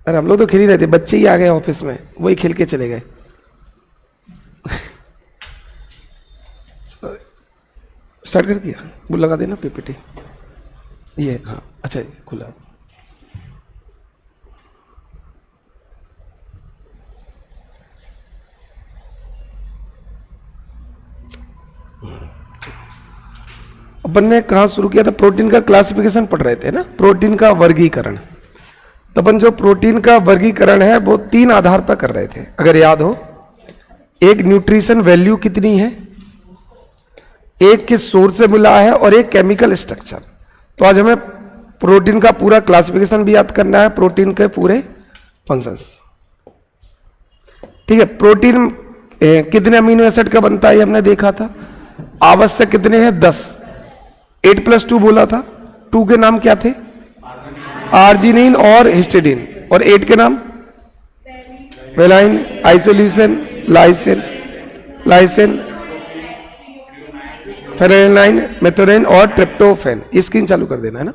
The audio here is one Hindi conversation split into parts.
अरे हम लोग तो खेल ही रहे थे, बच्चे ही आ गए ऑफिस में, वही खेल के चले गए। स्टार्ट कर दिया, वो लगा देना पीपीटी। ये हाँ अच्छा खुला। अपन ने कहाँ शुरू किया था? प्रोटीन का क्लासिफिकेशन पढ़ रहे थे ना, प्रोटीन का वर्गीकरण। तो अपन जो प्रोटीन का वर्गीकरण है वो 3 आधार पर कर रहे थे, अगर याद हो। एक न्यूट्रिशन वैल्यू कितनी है, एक किस सोर्स से मिला है, और एक केमिकल स्ट्रक्चर। तो आज हमें प्रोटीन का पूरा क्लासिफिकेशन भी याद करना है, प्रोटीन के पूरे फंक्शंस। ठीक है, प्रोटीन कितने अमीनो एसिड का बनता है ये हमने देखा था। आवश्यक कितने हैं? 10। 8+2 बोला था। 2 के नाम क्या थे? आर्जिनिन और हिस्टिडीन। और 8 के नाम? वेलाइन, आइसोल्यूसिन, लाइसिन, फेरेनाइन, मेथोरेन और ट्रिप्टोफैन। ये स्क्रीन चालू कर देना है ना।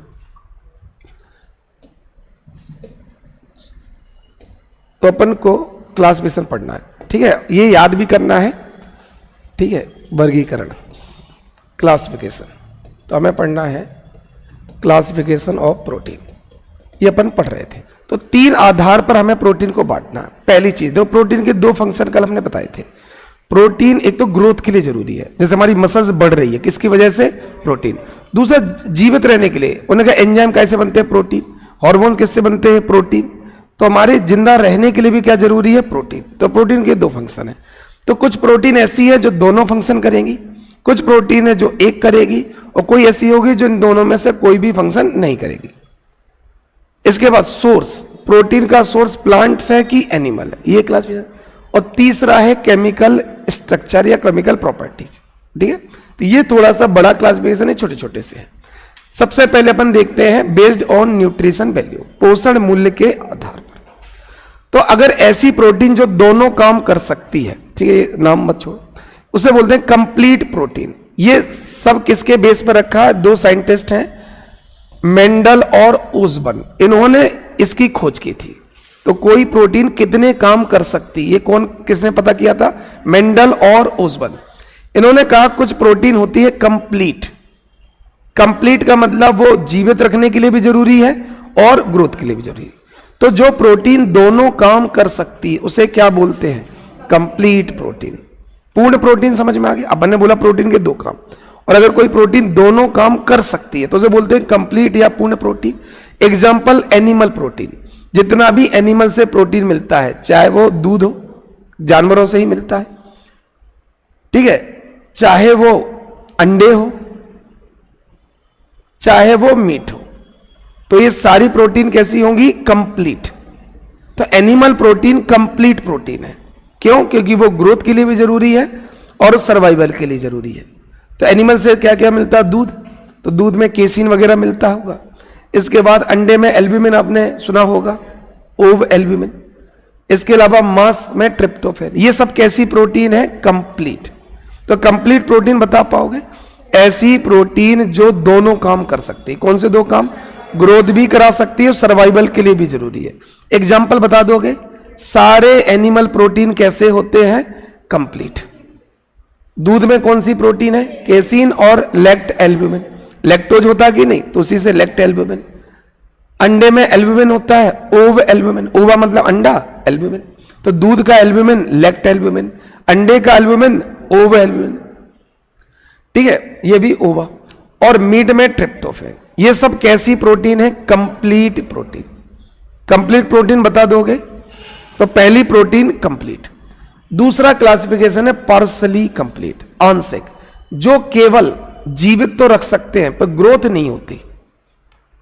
तो अपन को क्लासिफिकेशन पढ़ना है, ठीक है, ये याद भी करना है। ठीक है, वर्गीकरण, क्लासिफिकेशन। तो हमें पढ़ना है क्लासिफिकेशन ऑफ प्रोटीन, ये अपन पढ़ रहे थे। तो 3 आधार पर हमें प्रोटीन को बांटना है। पहली चीज, दो प्रोटीन के 2 फंक्शन कल हमने बताए थे। प्रोटीन एक तो ग्रोथ के लिए जरूरी है, जैसे हमारी मसल्स बढ़ रही है, किसकी वजह से? प्रोटीन। दूसरा, जीवित रहने के लिए उन्होंने कहा एंजाइम कैसे बनते हैं? प्रोटीन। हार्मोन किससे बनते हैं? प्रोटीन। तो हमारे जिंदा रहने के लिए भी क्या जरूरी है? प्रोटीन। तो प्रोटीन के 2 फंक्शन है। तो कुछ प्रोटीन ऐसी है जो दोनों फंक्शन करेंगी, कुछ प्रोटीन है जो एक करेगी, और कोई ऐसी होगी जो इन दोनों में से कोई भी फंक्शन नहीं करेगी। इसके बाद सोर्स, प्रोटीन का सोर्स प्लांट्स है कि एनिमल है, ये क्लासिफिकेशन। और तीसरा है केमिकल स्ट्रक्चर या केमिकल प्रॉपर्टीज। ठीक है, तो ये थोड़ा सा बड़ा क्लासिफिकेशन है, छोटे छोटे से है। सबसे पहले अपन देखते हैं बेस्ड ऑन न्यूट्रिशन वैल्यू, पोषण मूल्य के आधार पर। तो अगर ऐसी प्रोटीन जो दोनों काम कर सकती है, ठीक है, नाम मत छोड़ो, उसे बोलते हैं कंप्लीट प्रोटीन। ये सब किसके बेस पर रखा है? 2 साइंटिस्ट हैं, मेंडल और ओसबर्न, इन्होंने इसकी खोज की थी। तो कोई प्रोटीन कितने काम कर सकती, ये कौन, किसने पता किया था? मेंडल और ओसबर्न। इन्होंने कहा कुछ प्रोटीन होती है कंप्लीट। कंप्लीट का मतलब वो जीवित रखने के लिए भी जरूरी है और ग्रोथ के लिए भी जरूरी है। तो जो प्रोटीन दोनों काम कर सकती है उसे क्या बोलते हैं? Complete protein. पूर्ण प्रोटीन समझ में आ गया? अपन ने बोला प्रोटीन के 2 काम, और अगर कोई प्रोटीन दोनों काम कर सकती है तो उसे बोलते हैं कंप्लीट या पूर्ण प्रोटीन। Example, animal protein. जितना भी एनिमल से प्रोटीन मिलता है, चाहे वो दूध हो, जानवरों से ही मिलता है, ठीक है, चाहे वो अंडे हो, चाहे वो मीट हो, तो ये सारी प्रोटीन कैसी होंगी? कंप्लीट। तो एनिमल प्रोटीन कंप्लीट प्रोटीन है। क्यों? क्योंकि वो ग्रोथ के लिए भी जरूरी है और सर्वाइवल के लिए जरूरी है। तो एनिमल से क्या क्या मिलता है? दूध, तो दूध में केसिन वगैरह मिलता होगा। इसके बाद अंडे में एल्ब्यूमिन, आपने सुना होगा, ओव एल्ब्यूमिन। इसके अलावा मांस में ट्रिप्टोफैन। ये सब कैसी प्रोटीन है? कंप्लीट। तो कंप्लीट प्रोटीन बता पाओगे? ऐसी प्रोटीन जो दोनों काम कर सकती है। कौन से 2 काम? ग्रोथ भी करा सकती है और सर्वाइवल के लिए भी जरूरी है। एग्जाम्पल बता दोगे? सारे एनिमल प्रोटीन कैसे होते हैं? कंप्लीट। दूध में कौन सी प्रोटीन है? केसिन और लेक्ट एल्ब्यूमिन। लैक्टोज होता है कि नहीं, तो उसी से लेक्ट एल्ब्यूमिन। अंडे में एल्ब्यूमिन होता है, ओव एल्ब्यूमिन। ओवा मतलब अंडा, एल्ब्यूमिन। तो दूध का एल्ब्यूमिन लेक्ट एल्ब्यूमिन, अंडे का एल्ब्यूमिन ओव एल्ब्यूमिन। ठीक है, ये भी ओवा। और मीट में ट्रिप्टोफैन। ये सब कैसी प्रोटीन है? Complete protein. कंप्लीट प्रोटीन बता दोगे? तो पहली प्रोटीन कंप्लीट। दूसरा क्लासिफिकेशन है पार्सली कंप्लीट, आंशिक, जो केवल जीवित तो रख सकते हैं पर ग्रोथ नहीं होती।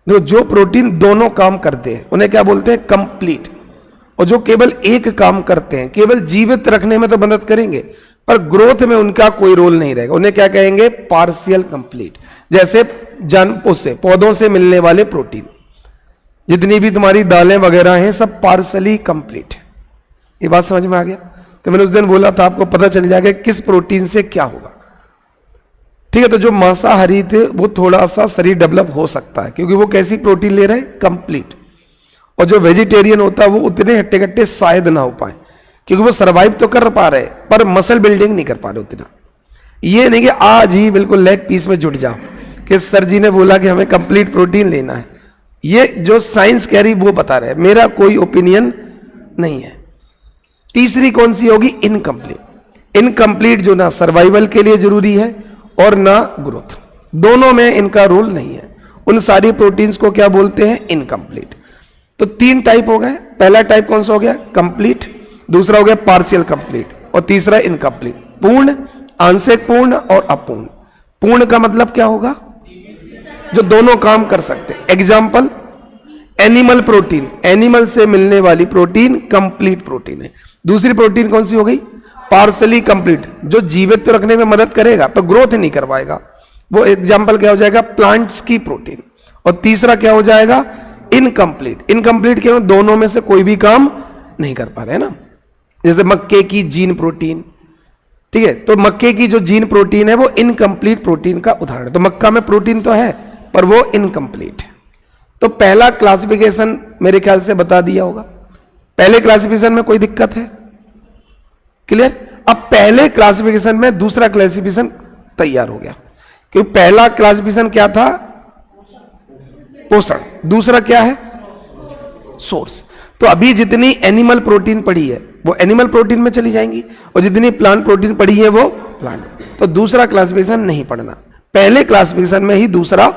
जो प्रोटीन दोनों काम करते हैं उन्हें क्या बोलते हैं? कंप्लीट। और जो केवल एक काम करते हैं, केवल जीवित रखने में तो मदद करेंगे पर ग्रोथ में उनका कोई रोल नहीं रहेगा, उन्हें क्या कहेंगे? Partial complete. जैसे पौधों से मिलने वाले प्रोटीन, जितनी भी तुम्हारी दालें वगैरह हैं सब पार्शियली कंप्लीट है। ये बात समझ में आ गया? तो मैंने उस दिन बोला था आपको पता चल जाएगा किस प्रोटीन से क्या होगा। ठीक है, तो जो मांसाहारी थे वो थोड़ा सा शरीर डेवलप हो सकता है क्योंकि वो कैसी प्रोटीन ले रहे हैं? कंप्लीट। और जो वेजिटेरियन होता है वो उतने हट्टे कट्टे शायद ना हो पाए, क्योंकि वो सरवाइव तो कर पा रहे पर मसल बिल्डिंग नहीं कर पा रहे उतना। ये नहीं कि आज ही बिल्कुल लेग पीस में जुट जाओ कि सर जी ने बोला कि हमें कंप्लीट प्रोटीन लेना है। ये जो साइंस कह रही वो बता रहे, मेरा कोई ओपिनियन नहीं है। तीसरी कौन सी होगी? इनकम्प्लीट। इनकम्प्लीट जो ना सर्वाइवल के लिए जरूरी है और ना ग्रोथ, दोनों में इनका रोल नहीं है। उन सारी प्रोटीन्स को क्या बोलते हैं? इनकम्प्लीट। तो 3 टाइप हो गए। पहला टाइप कौन सा हो गया? कंप्लीट। दूसरा हो गया पार्शियल कंप्लीट और तीसरा इनकम्प्लीट। पूर्ण, आंशिक पूर्ण और अपूर्ण। पूर्ण का मतलब क्या होगा? जो दोनों काम कर सकते हैं। एग्जाम्पल, एनिमल प्रोटीन, एनिमल से मिलने वाली प्रोटीन कंप्लीट प्रोटीन है। दूसरी प्रोटीन कौन सी हो गई? पार्शियली कंप्लीट, जो जीवित तो रखने में मदद करेगा पर ग्रोथ नहीं करवाएगा। वो एग्जाम्पल क्या हो जाएगा? प्लांट्स की प्रोटीन। और तीसरा क्या हो जाएगा? इनकम्प्लीट। इनकम्प्लीट क्यों? दोनों में से कोई भी काम नहीं कर पा रहे ना। जैसे मक्के की जीन प्रोटीन, ठीक है, तो मक्के की जो जीन प्रोटीन है वो इनकम्प्लीट प्रोटीन का उदाहरण है। तो मक्का में प्रोटीन तो है पर वो इनकम्प्लीट है। तो पहला क्लासिफिकेशन मेरे ख्याल से बता दिया होगा। पहले क्लासिफिकेशन में कोई दिक्कत है? क्लियर? अब पहले क्लासिफिकेशन में दूसरा क्लासिफिकेशन तैयार हो गया। क्योंकि पहला क्लासिफिकेशन क्या था? पोषण। दूसरा क्या है? सोर्स। तो अभी जितनी एनिमल प्रोटीन पड़ी है वो एनिमल प्रोटीन में चली जाएंगी और जितनी प्लांट प्रोटीन पड़ी है वो प्लांट। तो दूसरा क्लासिफिकेशन नहीं पढ़ना, पहले क्लासिफिकेशन में ही दूसरा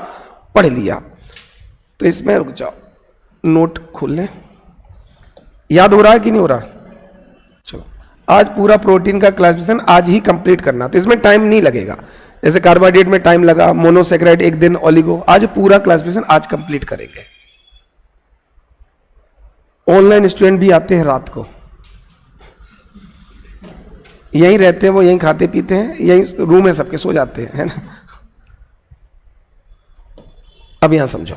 पढ़ लिया। तो इसमें रुक जाओ, नोट खोल लें। याद हो रहा है कि नहीं हो रहा? चलो, आज पूरा प्रोटीन का क्लासिफिकेशन आज ही कंप्लीट करना, तो इसमें टाइम नहीं लगेगा। जैसे कार्बोहाइड्रेट में टाइम लगा, मोनोसेक्राइड एक दिन, ओलिगो, आज पूरा क्लासिफिकेशन आज कंप्लीट करेंगे। ऑनलाइन स्टूडेंट भी आते हैं रात को, यहीं रहते हैं, वो यहीं खाते पीते हैं, यहीं रूम है सबके, सो जाते हैं, है ना। अब यहां समझो,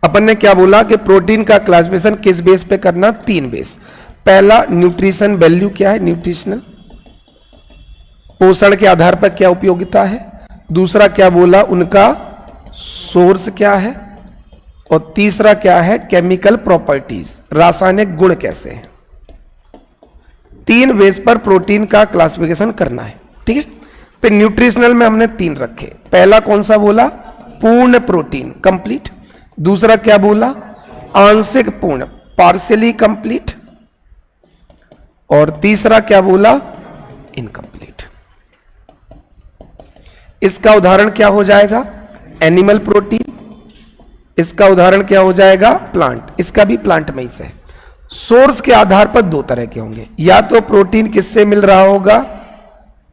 अपन ने क्या बोला कि प्रोटीन का क्लासिफिकेशन किस बेस पे करना? 3 बेस। पहला, न्यूट्रिशन वैल्यू क्या है? न्यूट्रिशनल, पोषण के आधार पर क्या उपयोगिता है। दूसरा क्या बोला? उनका सोर्स क्या है। और तीसरा क्या है? केमिकल प्रॉपर्टीज, रासायनिक गुण कैसे हैं। 3 बेस पर प्रोटीन का क्लासिफिकेशन करना है, ठीक है। फिर न्यूट्रिशनल में हमने 3 रखे। पहला कौन सा बोला? पूर्ण प्रोटीन, कंप्लीट। दूसरा क्या बोला? आंशिक पूर्ण, पार्शियली कंप्लीट। और तीसरा क्या बोला? इनकम्प्लीट। इसका उदाहरण क्या हो जाएगा? Animal protein. इसका उदाहरण क्या हो जाएगा? प्लांट। इसका भी प्लांट में ही से है। सोर्स के आधार पर 2 तरह के होंगे, या तो प्रोटीन किससे मिल रहा होगा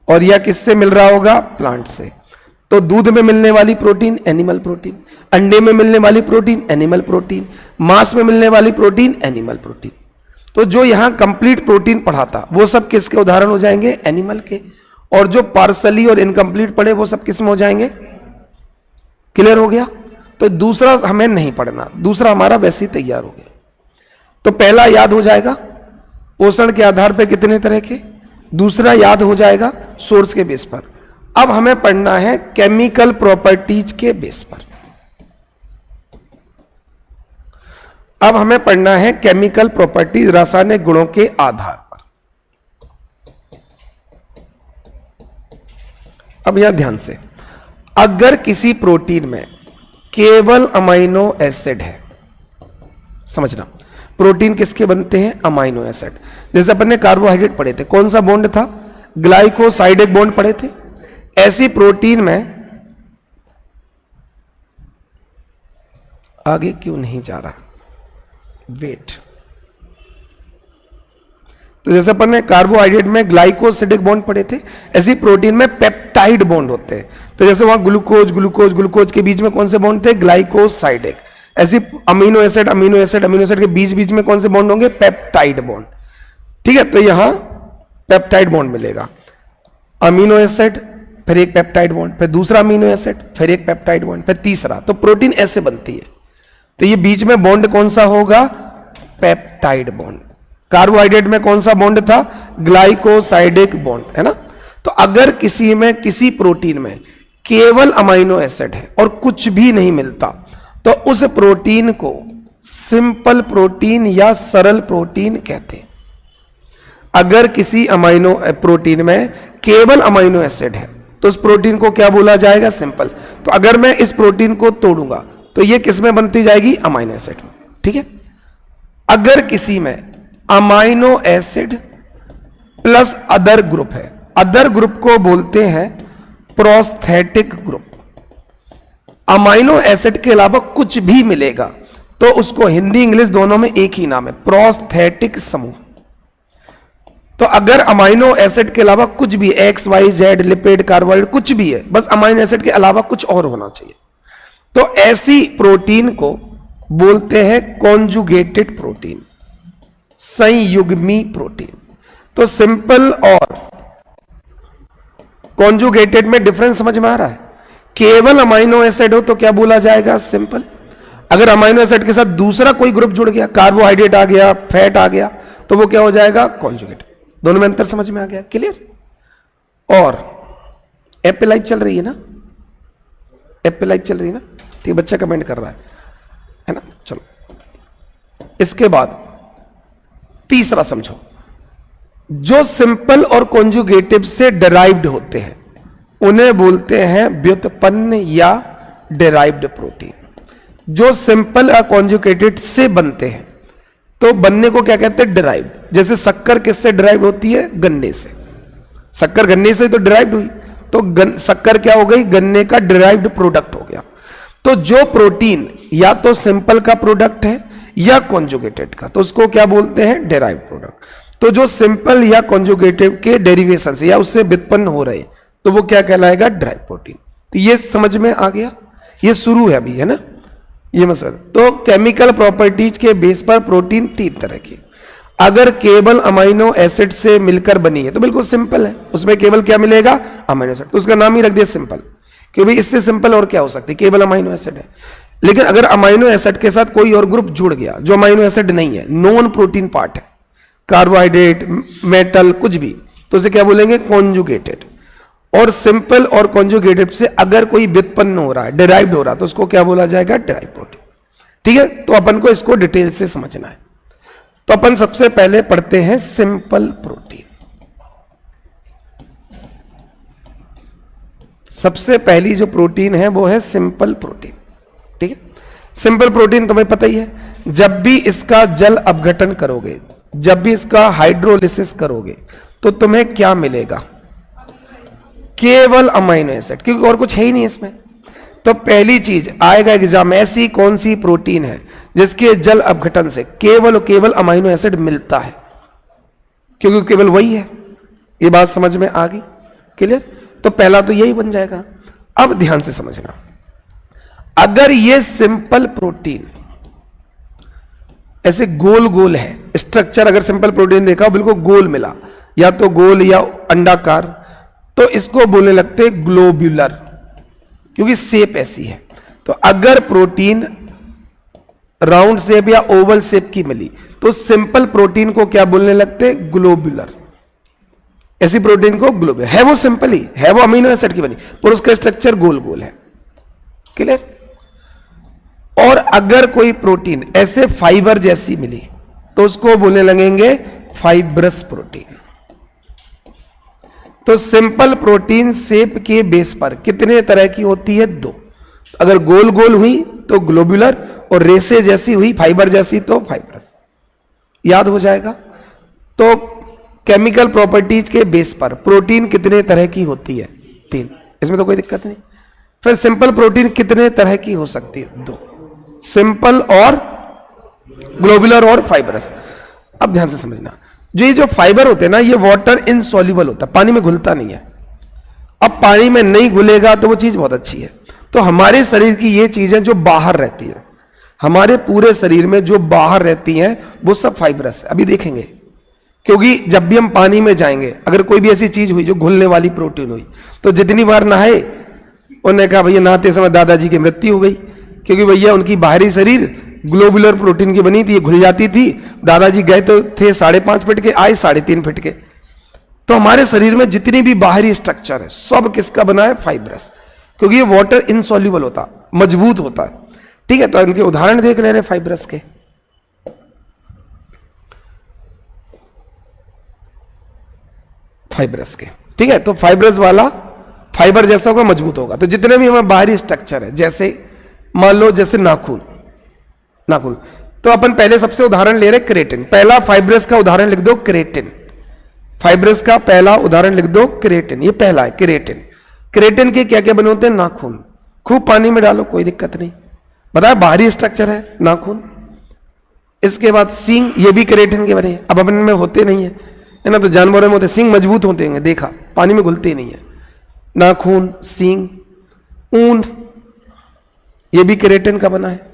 और या किससे मिल रहा होगा? प्लांट से। तो दूध में मिलने वाली प्रोटीन एनिमल प्रोटीन, अंडे में मिलने वाली प्रोटीन एनिमल प्रोटीन, मांस में मिलने वाली प्रोटीन एनिमल प्रोटीन। तो जो यहां कंप्लीट प्रोटीन पढ़ा था वो सब किसके उदाहरण हो जाएंगे? एनिमल के। और जो पार्सली और इनकम्प्लीट पढ़े वो सब किस में हो जाएंगे? क्लियर हो गया? तो दूसरा हमें नहीं पढ़ना, दूसरा हमारा वैसे ही तैयार हो गया। तो पहला याद हो जाएगा पोषण के आधार पर कितने तरह के, दूसरा याद हो जाएगा सोर्स के बेस पर। अब हमें पढ़ना है केमिकल प्रॉपर्टीज के बेस पर। अब हमें पढ़ना है केमिकल प्रॉपर्टीज, रासायनिक गुणों के आधार पर। अब यहां ध्यान से, अगर किसी प्रोटीन में केवल अमाइनो एसिड है, समझना, प्रोटीन किसके बनते हैं? Amino acid. जैसे अपन ने कार्बोहाइड्रेट पढ़े थे, कौन सा बॉन्ड था? ग्लाइकोसाइडिक बॉन्ड पढ़े थे। ऐसी प्रोटीन में आगे क्यों नहीं जा रहा? वेट। तो जैसे अपन ने कार्बोहाइड्रेट में ग्लाइकोसिडिक बॉन्ड पढ़े थे, ऐसी प्रोटीन में पेप्टाइड बॉन्ड होते हैं। तो जैसे वहां ग्लूकोज ग्लूकोज ग्लूकोज के बीच में कौन से बॉन्ड थे? ग्लाइकोसाइडिक। ऐसी amino acid amino acid amino acid के बीच बीच में कौन से बॉन्ड होंगे? Peptide bond. ठीक है, तो यहां पेप्टाइड बॉन्ड मिलेगा। अमीनो एसिड, फिर एक पेप्टाइड बॉन्ड, फिर दूसरा अमीनो एसिड, फिर एक पेप्टाइड बॉन्ड, फिर तीसरा। तो प्रोटीन ऐसे बनती है। तो ये बीच में बॉन्ड कौन सा होगा? Peptide bond. कार्बोहाइड्रेट में कौन सा बॉन्ड था? ग्लाइकोसाइडिक बॉन्ड, है ना। तो अगर किसी में, किसी प्रोटीन में केवल अमीनो एसिड है और कुछ भी नहीं मिलता, तो उस प्रोटीन को सिंपल प्रोटीन या सरल प्रोटीन कहते हैं। अगर किसी अमाइनो प्रोटीन में केवल अमाइनो एसिड है तो उस प्रोटीन को क्या बोला जाएगा? सिंपल। तो अगर मैं इस प्रोटीन को तोड़ूंगा तो ये किस में बनती जाएगी? Amino acid. ठीक है। अगर किसी में amino acid plus other group है, अदर ग्रुप को बोलते हैं प्रोस्थेटिक ग्रुप। अमाइनो एसिड के अलावा कुछ भी मिलेगा तो उसको हिंदी इंग्लिश दोनों में एक ही नाम है, प्रोस्थेटिक समूह। तो अगर अमाइनो एसिड के अलावा कुछ भी, X Y Z lipid carbohydrate कुछ भी है, बस अमाइनो एसिड के अलावा कुछ और होना चाहिए, तो ऐसी प्रोटीन को बोलते हैं कॉन्जुगेटेड प्रोटीन, संयुग्मी प्रोटीन। तो सिंपल और कॉन्जुगेटेड में डिफरेंस समझ में आ रहा है? केवल अमाइनो एसिड हो तो क्या बोला जाएगा? सिंपल। अगर अमाइनो एसिड के साथ दूसरा कोई ग्रुप जुड़ गया, कार्बोहाइड्रेट आ गया, फैट आ गया, तो वो क्या हो जाएगा? कॉन्जुगेट। दोनों में अंतर समझ में आ गया? क्लियर। और एप्पल लाइव चल रही है ना? एप्पल लाइव चल रही है ना? ठीक, बच्चा कमेंट कर रहा है ना? चलो, इसके बाद तीसरा समझो, जो सिंपल और कॉन्जुगेटिव से डिराइव्ड होते हैं उन्हें बोलते हैं व्युत्पन्न या डिराइव्ड प्रोटीन। जो सिंपल या कॉन्जुगेटेड से बनते हैं तो बनने को क्या कहते हैं? डिराइव्ड। जैसे शक्कर किससे डिराइव्ड होती है? गन्ने से। शक्कर गन्ने से तो डिराइव्ड हुई, तो शक्कर क्या हो गई? गन्ने का डिराइव्ड प्रोडक्ट हो गया। तो जो प्रोटीन या तो सिंपल का प्रोडक्ट है या कॉन्जुगेटेड का, तो उसको क्या बोलते हैं? Derived product. तो जो सिंपल या कॉन्जुगेटिव के डेरिवेशन से या उससे व्युत्पन्न हो रहे तो वो क्या कहलाएगा? Derived protein. तो ये समझ में आ गया? ये शुरू है अभी, है ना ये मसला। तो केमिकल प्रॉपर्टीज के बेस पर प्रोटीन तीन तरह की। अगर केवल अमाइनो एसिड से मिलकर बनी है तो बिल्कुल सिंपल है, उसमें केवल क्या मिलेगा? Amino acid. तो उसका नाम ही रख दिया सिंपल, क्योंकि इससे सिंपल और क्या हो सकती है? केवल अमाइनो एसिड है। लेकिन अगर अमाइनो एसिड के साथ कोई और ग्रुप जुड़ गया जो अमाइनो एसिड नहीं है, नॉन प्रोटीन पार्ट है, कार्बोहाइड्रेट, मेटल, कुछ भी, तो उसे क्या बोलेंगे? कॉन्जुगेटेड। और सिंपल और कॉन्जुगेटिव से अगर कोई व्युत्पन्न हो रहा है, डिराइव्ड हो रहा है, तो उसको क्या बोला जाएगा? Derived protein. ठीक है। तो अपन को इसको डिटेल से समझना है। तो अपन सबसे पहले पढ़ते हैं सिंपल प्रोटीन। सबसे पहली जो प्रोटीन है वो है सिंपल प्रोटीन। ठीक है। सिंपल प्रोटीन तुम्हें पता ही है, जब भी इसका जल अपघटन करोगे, जब भी इसका हाइड्रोलिसिस करोगे, तो तुम्हें क्या मिलेगा? केवल अमाइनो एसिड, क्योंकि और कुछ है ही नहीं इसमें। तो पहली चीज आएगा एग्जाम, ऐसी कौन सी प्रोटीन है जिसके जल अपघटन से केवल और केवल अमाइनो एसिड मिलता है? क्योंकि केवल वही है। ये बात समझ में आ गई? क्लियर। तो पहला तो यही बन जाएगा। अब ध्यान से समझना, अगर ये सिंपल प्रोटीन ऐसे गोल गोल है, स्ट्रक्चर अगर सिंपल प्रोटीन देखा बिल्कुल गोल मिला, या तो गोल या अंडाकार, तो इसको बोलने लगते हैं ग्लोब्यूलर, क्योंकि शेप ऐसी है। तो अगर प्रोटीन राउंड शेप या ओवल शेप की मिली तो सिंपल प्रोटीन को क्या बोलने लगते हैं? ग्लोब्यूलर। ऐसी प्रोटीन को ग्लोब्यूलर। है वो सिंपल ही है, वो अमीनो एसिड की बनी, पर उसका स्ट्रक्चर गोल गोल है। क्लियर। और अगर कोई प्रोटीन ऐसे फाइबर जैसी मिली तो उसको बोलने लगेंगे फाइब्रस प्रोटीन। तो सिंपल प्रोटीन शेप के बेस पर कितने तरह की होती है? दो। अगर गोल गोल हुई तो ग्लोब्यूलर, और रेसे जैसी हुई, फाइबर जैसी, तो फाइब्रस। याद हो जाएगा। तो केमिकल प्रॉपर्टीज के बेस पर प्रोटीन कितने तरह की होती है? तीन। इसमें तो कोई दिक्कत नहीं। फिर सिंपल प्रोटीन कितने तरह की हो सकती है? दो, सिंपल और ग्लोब्यूलर और फाइब्रस। अब ध्यान से समझना, जो फाइबर होते हैं ना, ये वाटर इनसॉल्युबल होता है, पानी में घुलता नहीं है। अब पानी में नहीं घुलेगा तो वो चीज बहुत अच्छी है। तो हमारे शरीर की ये चीजें जो बाहर रहती है, हमारे पूरे शरीर में जो बाहर रहती हैं, वो सब फाइब्रस है। अभी देखेंगे, क्योंकि जब भी हम पानी में जाएंगे, अगर कोई भी ऐसी चीज हुई जो घुलने वाली प्रोटीन हुई, तो जितनी बार नहाए, उन्होंने कहा भैया नहाते समय दादाजी की मृत्यु हो गई, क्योंकि भैया उनकी बाहरी शरीर ग्लोबुलर प्रोटीन की बनी थी, ये घुल जाती थी। दादाजी गए तो थे 5.5 फीट के, आए 3.5 फीट के। तो हमारे शरीर में जितनी भी बाहरी स्ट्रक्चर है, सब किसका बना है? फाइब्रस। क्योंकि ये वाटर इनसॉल्युबल होता, मजबूत होता है। ठीक है, तो इनके उदाहरण देख ले रहे फाइब्रस के। फाइब्रस के, ठीक है, तो फाइब्रस वाला फाइबर जैसा होगा, मजबूत होगा। तो जितने भी हमारे बाहरी स्ट्रक्चर है, जैसे मान लो जैसे नाखून, नाखून, तो अपन पहले सबसे उदाहरण ले रहे केराटिन। पहला फाइब्रस का उदाहरण लिख दो केराटिन। फाइब्रस का पहला उदाहरण लिख दो केराटिन, ये पहला है केराटिन। केराटिन के क्या क्या बने होते हैं? नाखून। खूब पानी में डालो, कोई दिक्कत नहीं, बताया बाहरी स्ट्रक्चर है नाखून। इसके बाद सींग, ये भी केराटिन के बने हैं। अब अपन में होते नहीं है ना, तो जानवरों में होते, सींग मजबूत होते हैं, देखा, पानी में घुलते नहीं है। नाखून, सींग, ऊन, ये भी केराटिन का बना है।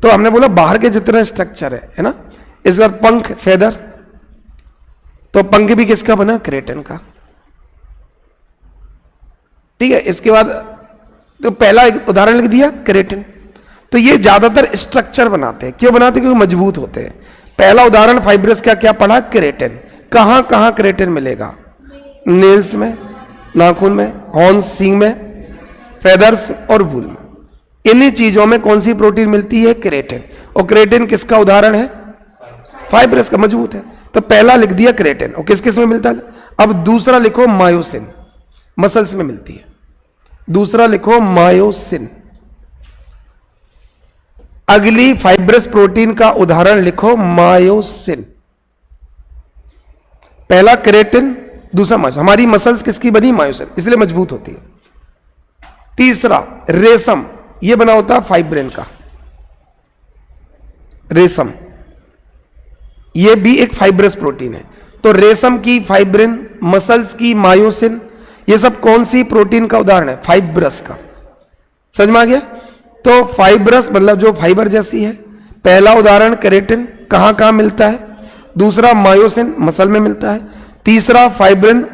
तो हमने बोला बाहर के जितने स्ट्रक्चर है ना। इसके बाद पंख, फेदर, तो पंख भी किसका बना? केराटिन का, ठीक है। इसके बाद तो पहला एक उदाहरण लिख दिया केराटिन। तो ये ज्यादातर स्ट्रक्चर बनाते हैं, क्यों बनाते हैं? क्योंकि मजबूत होते हैं। पहला उदाहरण फाइब्रस का क्या पढ़ा? केराटिन। कहां कहां केराटिन मिलेगा? नेल्स में, नाखून में, हॉर्न्स, सींग में, फेदर्स और वूल में। इन्हीं चीजों में कौन सी प्रोटीन मिलती है? केराटिन। और केराटिन किसका उदाहरण है? फाइब्रस का, मजबूत है। तो पहला लिख दिया केराटिन। और किस किस में मिलता है? अब दूसरा लिखो मायोसिन, मसल्स में मिलती है। दूसरा लिखो मायोसिन। अगली फाइब्रस प्रोटीन का उदाहरण लिखो मायोसिन। पहला केराटिन, दूसरा मायोसिन। हमारी मसल्स किसकी बनी? मायोसिन, इसलिए मजबूत होती है। तीसरा रेशम, यह बना होता है फाइब्रिन का। रेशम यह भी एक फाइब्रस प्रोटीन है। तो रेशम की फाइब्रिन, मसल्स की मायोसिन, ये सब कौन सी प्रोटीन का उदाहरण है? फाइब्रस का। समझ में आ गया? तो फाइब्रस मतलब जो फाइबर जैसी है। पहला उदाहरण केराटिन, कहां कहां मिलता है? दूसरा मायोसिन, मसल में मिलता है। तीसरा फाइब्रिन,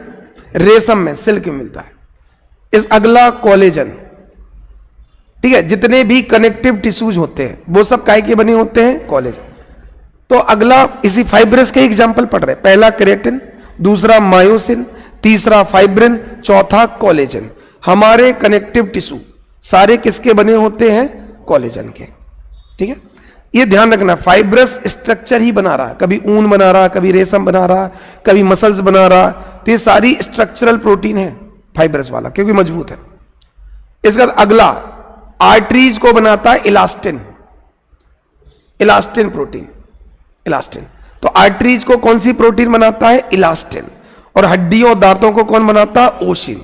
रेशम में, सिल्क में मिलता है। इस अगला कोलेजन, ठीक है। जितने भी कनेक्टिव टिश्यूज होते हैं वो सब काय के बने होते हैं? कोलेजन। तो अगला इसी फाइब्रस के एग्जाम्पल पढ़ रहे हैं। पहला केराटिन, दूसरा मायोसिन, तीसरा फाइब्रिन, चौथा कोलेजन। हमारे कनेक्टिव टिश्यू सारे किसके बने होते हैं? कोलेजन के, ठीक है। ये ध्यान रखना, फाइब्रस स्ट्रक्चर ही बना रहा है, कभी ऊन बना रहा, कभी रेशम बना रहा, कभी मसल्स बना रहा। तो ये सारी स्ट्रक्चरल प्रोटीन है फाइब्रस वाला, क्योंकि मजबूत है। इसका अगला आर्टरीज को बनाता है इलास्टिन। Elastin protein, elastin. तो आर्टरीज को कौन सी प्रोटीन बनाता है? इलास्टिन। और हड्डियों और दांतों को कौन बनाता है? ओशिन।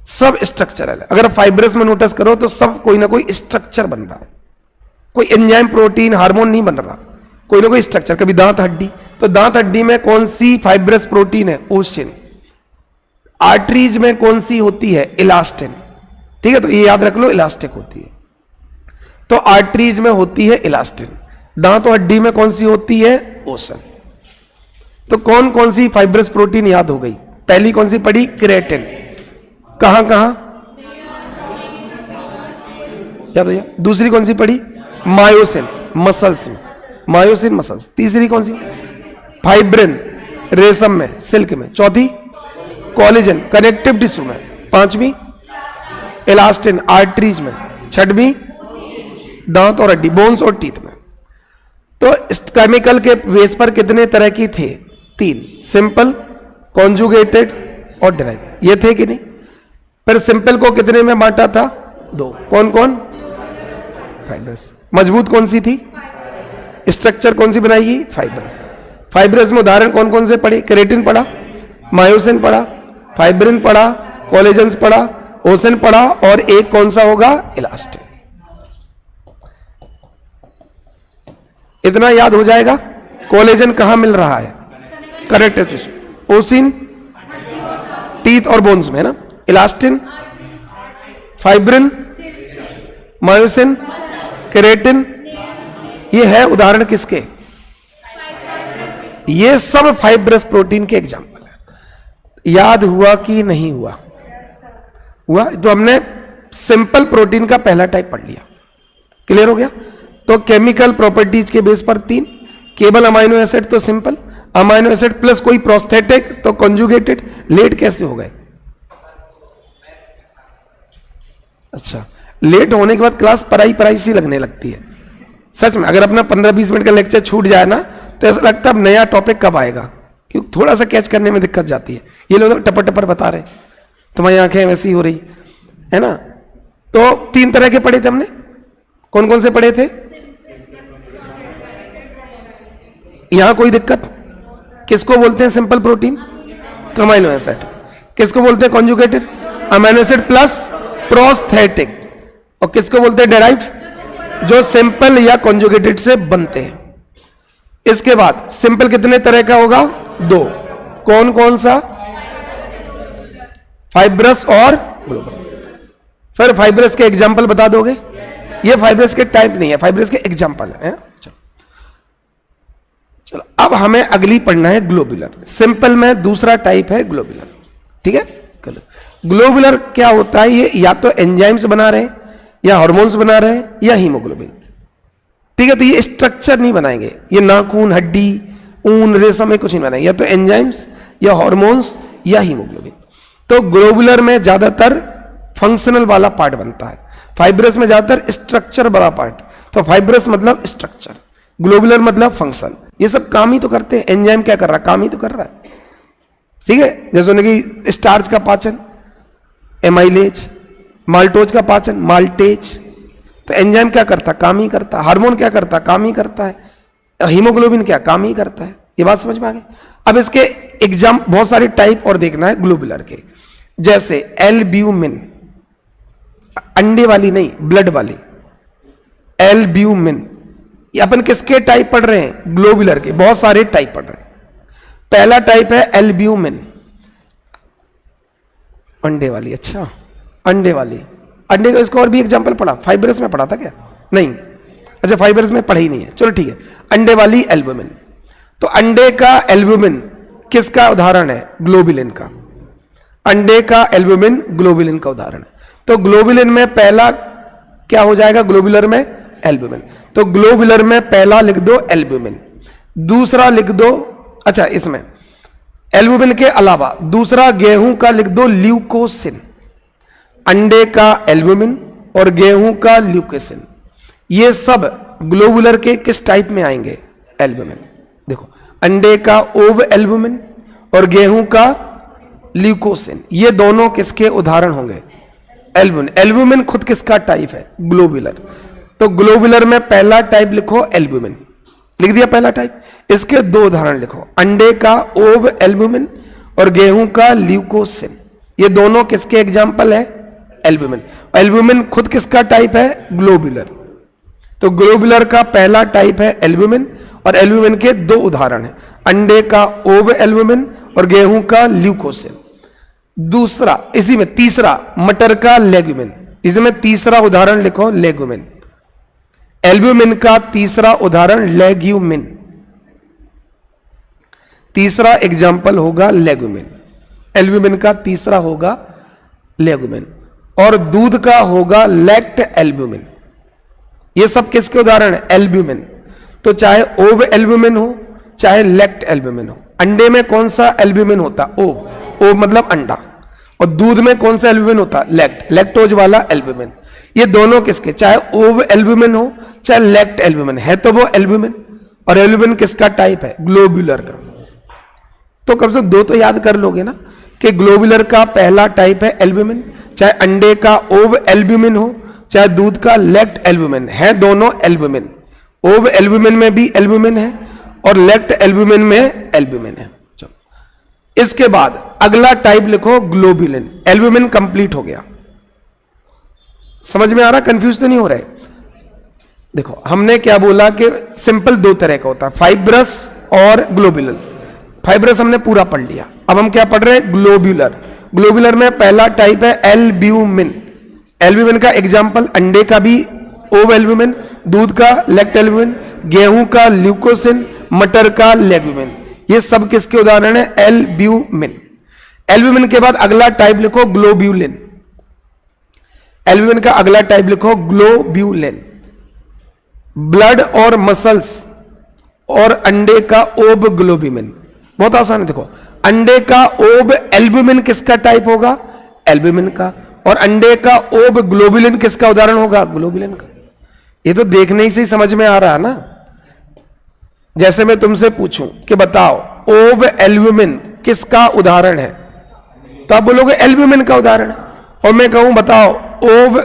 सब स्ट्रक्चरल है। अगर फाइब्रस में नोटिस करो तो सब कोई ना कोई स्ट्रक्चर बन रहा है। कोई एंजाइम, प्रोटीन, हार्मोन नहीं बन रहा, कोई ना कोई स्ट्रक्चर। कभी दांत हड्डी, तो दांत हड्डी में कौन सी फाइब्रस प्रोटीन है? ओशिन। आर्टरीज में कौन सी होती है? इलास्टिन, ठीक है। तो ये याद रख लो, इलास्टिक होती है। तो आर्टरीज में होती है इलास्टिन। दांत और हड्डी में कौन सी होती है? ओशन। तो कौन कौन सी फाइब्रस प्रोटीन याद हो गई? पहली कौन सी पढ़ी? केराटिन। कहां कहां याद हो गया? दूसरी कौन सी पढ़ी? मायोसिन, मसल्स में, मायोसिन मसल्स। तीसरी कौन सी? फाइब्रिन, रेशम में, सिल्क में। चौथी कोलेजन, कनेक्टिव टिश्यू में। पांचवी इलास्टिन, आर्टरीज में। छठवीं दांत और हड्डी, बोन्स और टीथ में। तो इस केमिकल के बेस पर कितने तरह की थे? 3, सिंपल, कॉन्जुगेटेड और डिराइव। ये थे कि नहीं? फिर सिंपल को कितने में बांटा था? 2। कौन कौन? फाइब्रस। मजबूत कौन सी थी? स्ट्रक्चर कौन सी बनाएगी? फाइब्रस। फाइब्रस में उदाहरण कौन कौन से पढ़े? केराटिन पढ़ा, मायोसिन पढ़ा, फाइब्रिन पढ़ा, कोलेजन पढ़ा, ओशन पढ़ा, और एक कौन सा होगा? इलास्टिन। इतना याद हो जाएगा। कोलेजन कहां मिल रहा है? Connective tissue. ओशिन टीथ और बोन्स में, ना। इलास्टिन, फाइब्रिन, मायोसिन, केराटिन, ये है उदाहरण किसके? ये सब फाइब्रस प्रोटीन के एग्जाम्पल है। याद हुआ कि नहीं हुआ? हुआ। तो हमने सिंपल प्रोटीन का पहला टाइप पढ़ लिया। क्लियर हो गया? तो केमिकल प्रॉपर्टीज के बेस पर 3, केवल अमाइनो एसिड तो सिंपल, अमाइनो एसिड प्लस कोई प्रोस्थेटिक तो कॉन्जुगेटेड। लेट कैसे हो गए? अच्छा, लेट होने के बाद क्लास पढ़ाई पढ़ाई सी लगने लगती है सच में। अगर अपना 15-20 मिनट का लेक्चर छूट जाए ना तो ऐसा लगता है अब नया टॉपिक कब आएगा, क्योंकि थोड़ा सा कैच करने में दिक्कत जाती है। ये लोग टपर टपर बता रहे, तुम्हारी आंखें वैसी हो रही है ना। तो 3 तरह के पढ़े थे हमने, कौन कौन से पढ़े थे? यहां कोई दिक्कत? किसको बोलते हैं सिंपल प्रोटीन? Amino acid. किसको बोलते हैं conjugated? Amino acid plus prosthetic. और किसको बोलते हैं डेराइव्ड? जो सिंपल या कॉन्जुगेटेड से बनते हैं। इसके बाद सिंपल कितने तरह का होगा? 2। कौन कौन सा? फाइब्रस और ग्लोबुलर। फिर फाइब्रस के एग्जाम्पल बता दोगे? ये फाइब्रस के टाइप नहीं है, फाइब्रस के एग्जाम्पल है। चलो अब हमें अगली पढ़ना है ग्लोबुलर। सिंपल में दूसरा टाइप है ग्लोबुलर, ठीक है। ग्लोबुलर क्या होता है? ये या तो एंजाइम्स बना रहे हैं, या हार्मोन्स बना रहे हैं, या हीमोग्लोबिन, ठीक है। तो ये स्ट्रक्चर नहीं बनाएंगे, ये नाखून, हड्डी, ऊन, रेशम में कुछ नहीं बनाएंगे, या तो एंजाइम्स या हार्मोन्स या हीमोग्लोबिन। तो ग्लोबुलर में ज्यादातर फंक्शनल वाला पार्ट बनता है, फाइब्रस में ज्यादातर स्ट्रक्चर वाला पार्ट। तो फाइब्रस मतलब स्ट्रक्चर, ग्लोबुलर मतलब फंक्शन। ये सब काम ही तो करते हैं। एंजाइम क्या कर रहा है? काम ही तो कर रहा है, ठीक है। जैसे कि स्टार्च का पाचन एमाइलेज, माल्टोज का पाचन माल्टेज। तो एंजाइम क्या करता? काम ही करता। हार्मोन क्या करता? काम ही करता है। हीमोग्लोबिन क्या? काम ही करता है। ये बात समझ में आ गई। अब इसके एग्जाम बहुत सारे टाइप और देखना है ग्लोबुलर के, जैसे एल्ब्यूमिन, अंडे वाली नहीं, ब्लड वाली एल्ब्यूमिन। ये अपन किसके टाइप पढ़ रहे हैं? ग्लोबुलर के। बहुत सारे टाइप पढ़ रहे हैं। पहला टाइप है एल्ब्यूमिन, अंडे वाली। अच्छा, अंडे वाली, अंडे का इसको और भी एग्जांपल पढ़ा, फाइब्रस में पढ़ा था क्या? नहीं, अच्छा फाइब्रस में पढ़ा ही नहीं है। चलो ठीक है, अंडे वाली एल्ब्यूमिन। तो अंडे का एल्ब्यूमिन किसका उदाहरण है? ग्लोबुलिन का। अंडे का एल्ब्यूमिन ग्लोबुलिन का उदाहरण है। तो ग्लोबुलिन में पहला क्या हो जाएगा? ग्लोबुलर में एल्ब्यूमिन। तो ग्लोबुलर में पहला लिख दो एल्ब्यूमिन, दूसरा लिख दो, अच्छा इसमें एल्ब्यूमिन के अलावा दूसरा गेहूं का लिख दो ल्यूकोसिन। अंडे का एल्ब्यूमिन और गेहूं का ल्यूकोसिन, ये सब ग्लोबुलर के किस टाइप में आएंगे? एल्ब्यूमिन। देखो, अंडे का ओव एल्ब्यूमिन और गेहूं का ल्यूकोसिन, ये दोनों किसके उदाहरण होंगे? एल्ब्यूमिन। एल्ब्यूमिन खुद किसका टाइप है? ग्लोबुलर। तो ग्लोबुलर में पहला टाइप लिखो एल्ब्यूमिन, लिख दिया पहला टाइप। इसके 2 उदाहरण लिखो, अंडे का ओव एल्ब्यूमिन और गेहूं का ल्यूकोसिन। ये दोनों किसके एग्जाम्पल है? एल्ब्यूमिन। एल्ब्यूमिन खुद किसका टाइप है? ग्लोबुलर। तो ग्लोबुलर का पहला टाइप है एल्ब्यूमिन, और एल्ब्यूमिन के 2 उदाहरण हैं, अंडे का ओव एल्ब्यूमिन और गेहूं का ल्यूकोसिन। दूसरा, इसी में तीसरा, मटर का लेग्यूमिन। इसमें तीसरा उदाहरण लिखो लेग्यूमिन। एल्ब्यूमिन का तीसरा उदाहरण लेग्यूमिन, तीसरा एग्जाम्पल होगा लेग्यूमिन। एल्ब्यूमिन का तीसरा होगा लेग्यूमिन, और दूध का होगा लैक्ट एल्ब्यूमिन। ये सब किसके उदाहरण है? एल्ब्यूमिन। तो चाहे ओव एल्ब्यूमिन हो चाहे लैक्ट एल्ब्यूमिन हो। अंडे में कौन सा एल्ब्यूमिन होता? ओव, ओव मतलब अंडा। और दूध में कौन सा एल्ब्यूमिन होता? लैक्ट, लैक्टोज वाला एल्ब्यूमिन। ये दोनों किसके? चाहे ओव एल्ब्यूमिन हो चाहे लैक्ट एल्ब्यूमिन, है तो वो एल्ब्यूमिन। और एल्ब्यूमिन किसका टाइप है? ग्लोबुलर का। तो कम से कम 2 तो याद कर लोगे ना, कि ग्लोबुलर का पहला टाइप है एल्ब्यूमिन, चाहे अंडे का ओव एल्ब्यूमिन हो चाहे दूध का लैक्ट एल्ब्यूमिन, है दोनों एल्ब्यूमिन। ओव एल्ब्यूमिन में भी एल्ब्यूमिन है और लैक्ट एल्ब्यूमिन में एल्ब्यूमिन है। चलो, इसके बाद अगला टाइप लिखो ग्लोबुलिन। एल्ब्यूमिन कंप्लीट हो गया। समझ में आ रहा? कंफ्यूज तो नहीं हो रहे? देखो, हमने क्या बोला कि सिंपल 2 तरह का होता है, फाइब्रस और ग्लोबुलर। फाइब्रस हमने पूरा पढ़ लिया। अब हम क्या पढ़ रहे हैं? ग्लोबुलर। ग्लोबुलर में पहला टाइप है एल्ब्यूमिन। एल्ब्यूमिन का एग्जाम्पल, अंडे का भी ओव एल्ब्यूमिन, दूध का लैक्ट एल्ब्यूमिन, गेहूं का ल्यूकोसिन, मटर का लेग्यूमिन। ये सब किसके उदाहरण है? एल्ब्यूमिन। एल्ब्यूमिन के बाद अगला टाइप लिखो ग्लोब्यूलिन। एल्ब्यूमिन का अगला टाइप लिखो ग्लोब्यूलिन। ब्लड और मसल्स और अंडे का ओब ग्लोब्यूमिन, बहुत आसान है। देखो, अंडे का ओब एल्ब्यूमिन किसका टाइप होगा? एल्ब्यूमिन का। और अंडे का ओब ग्लोबुलिन किसका उदाहरण होगा? ग्लोबुलिन का। ये तो देखने से ही समझ में आ रहा है ना। जैसे मैं तुमसे पूछूं कि बताओ ओब एल्ब्यूमिन किसका उदाहरण है, तो आप बोलोगे एल्ब्यूमिन का उदाहरण है। और मैं कहूं बताओ ओब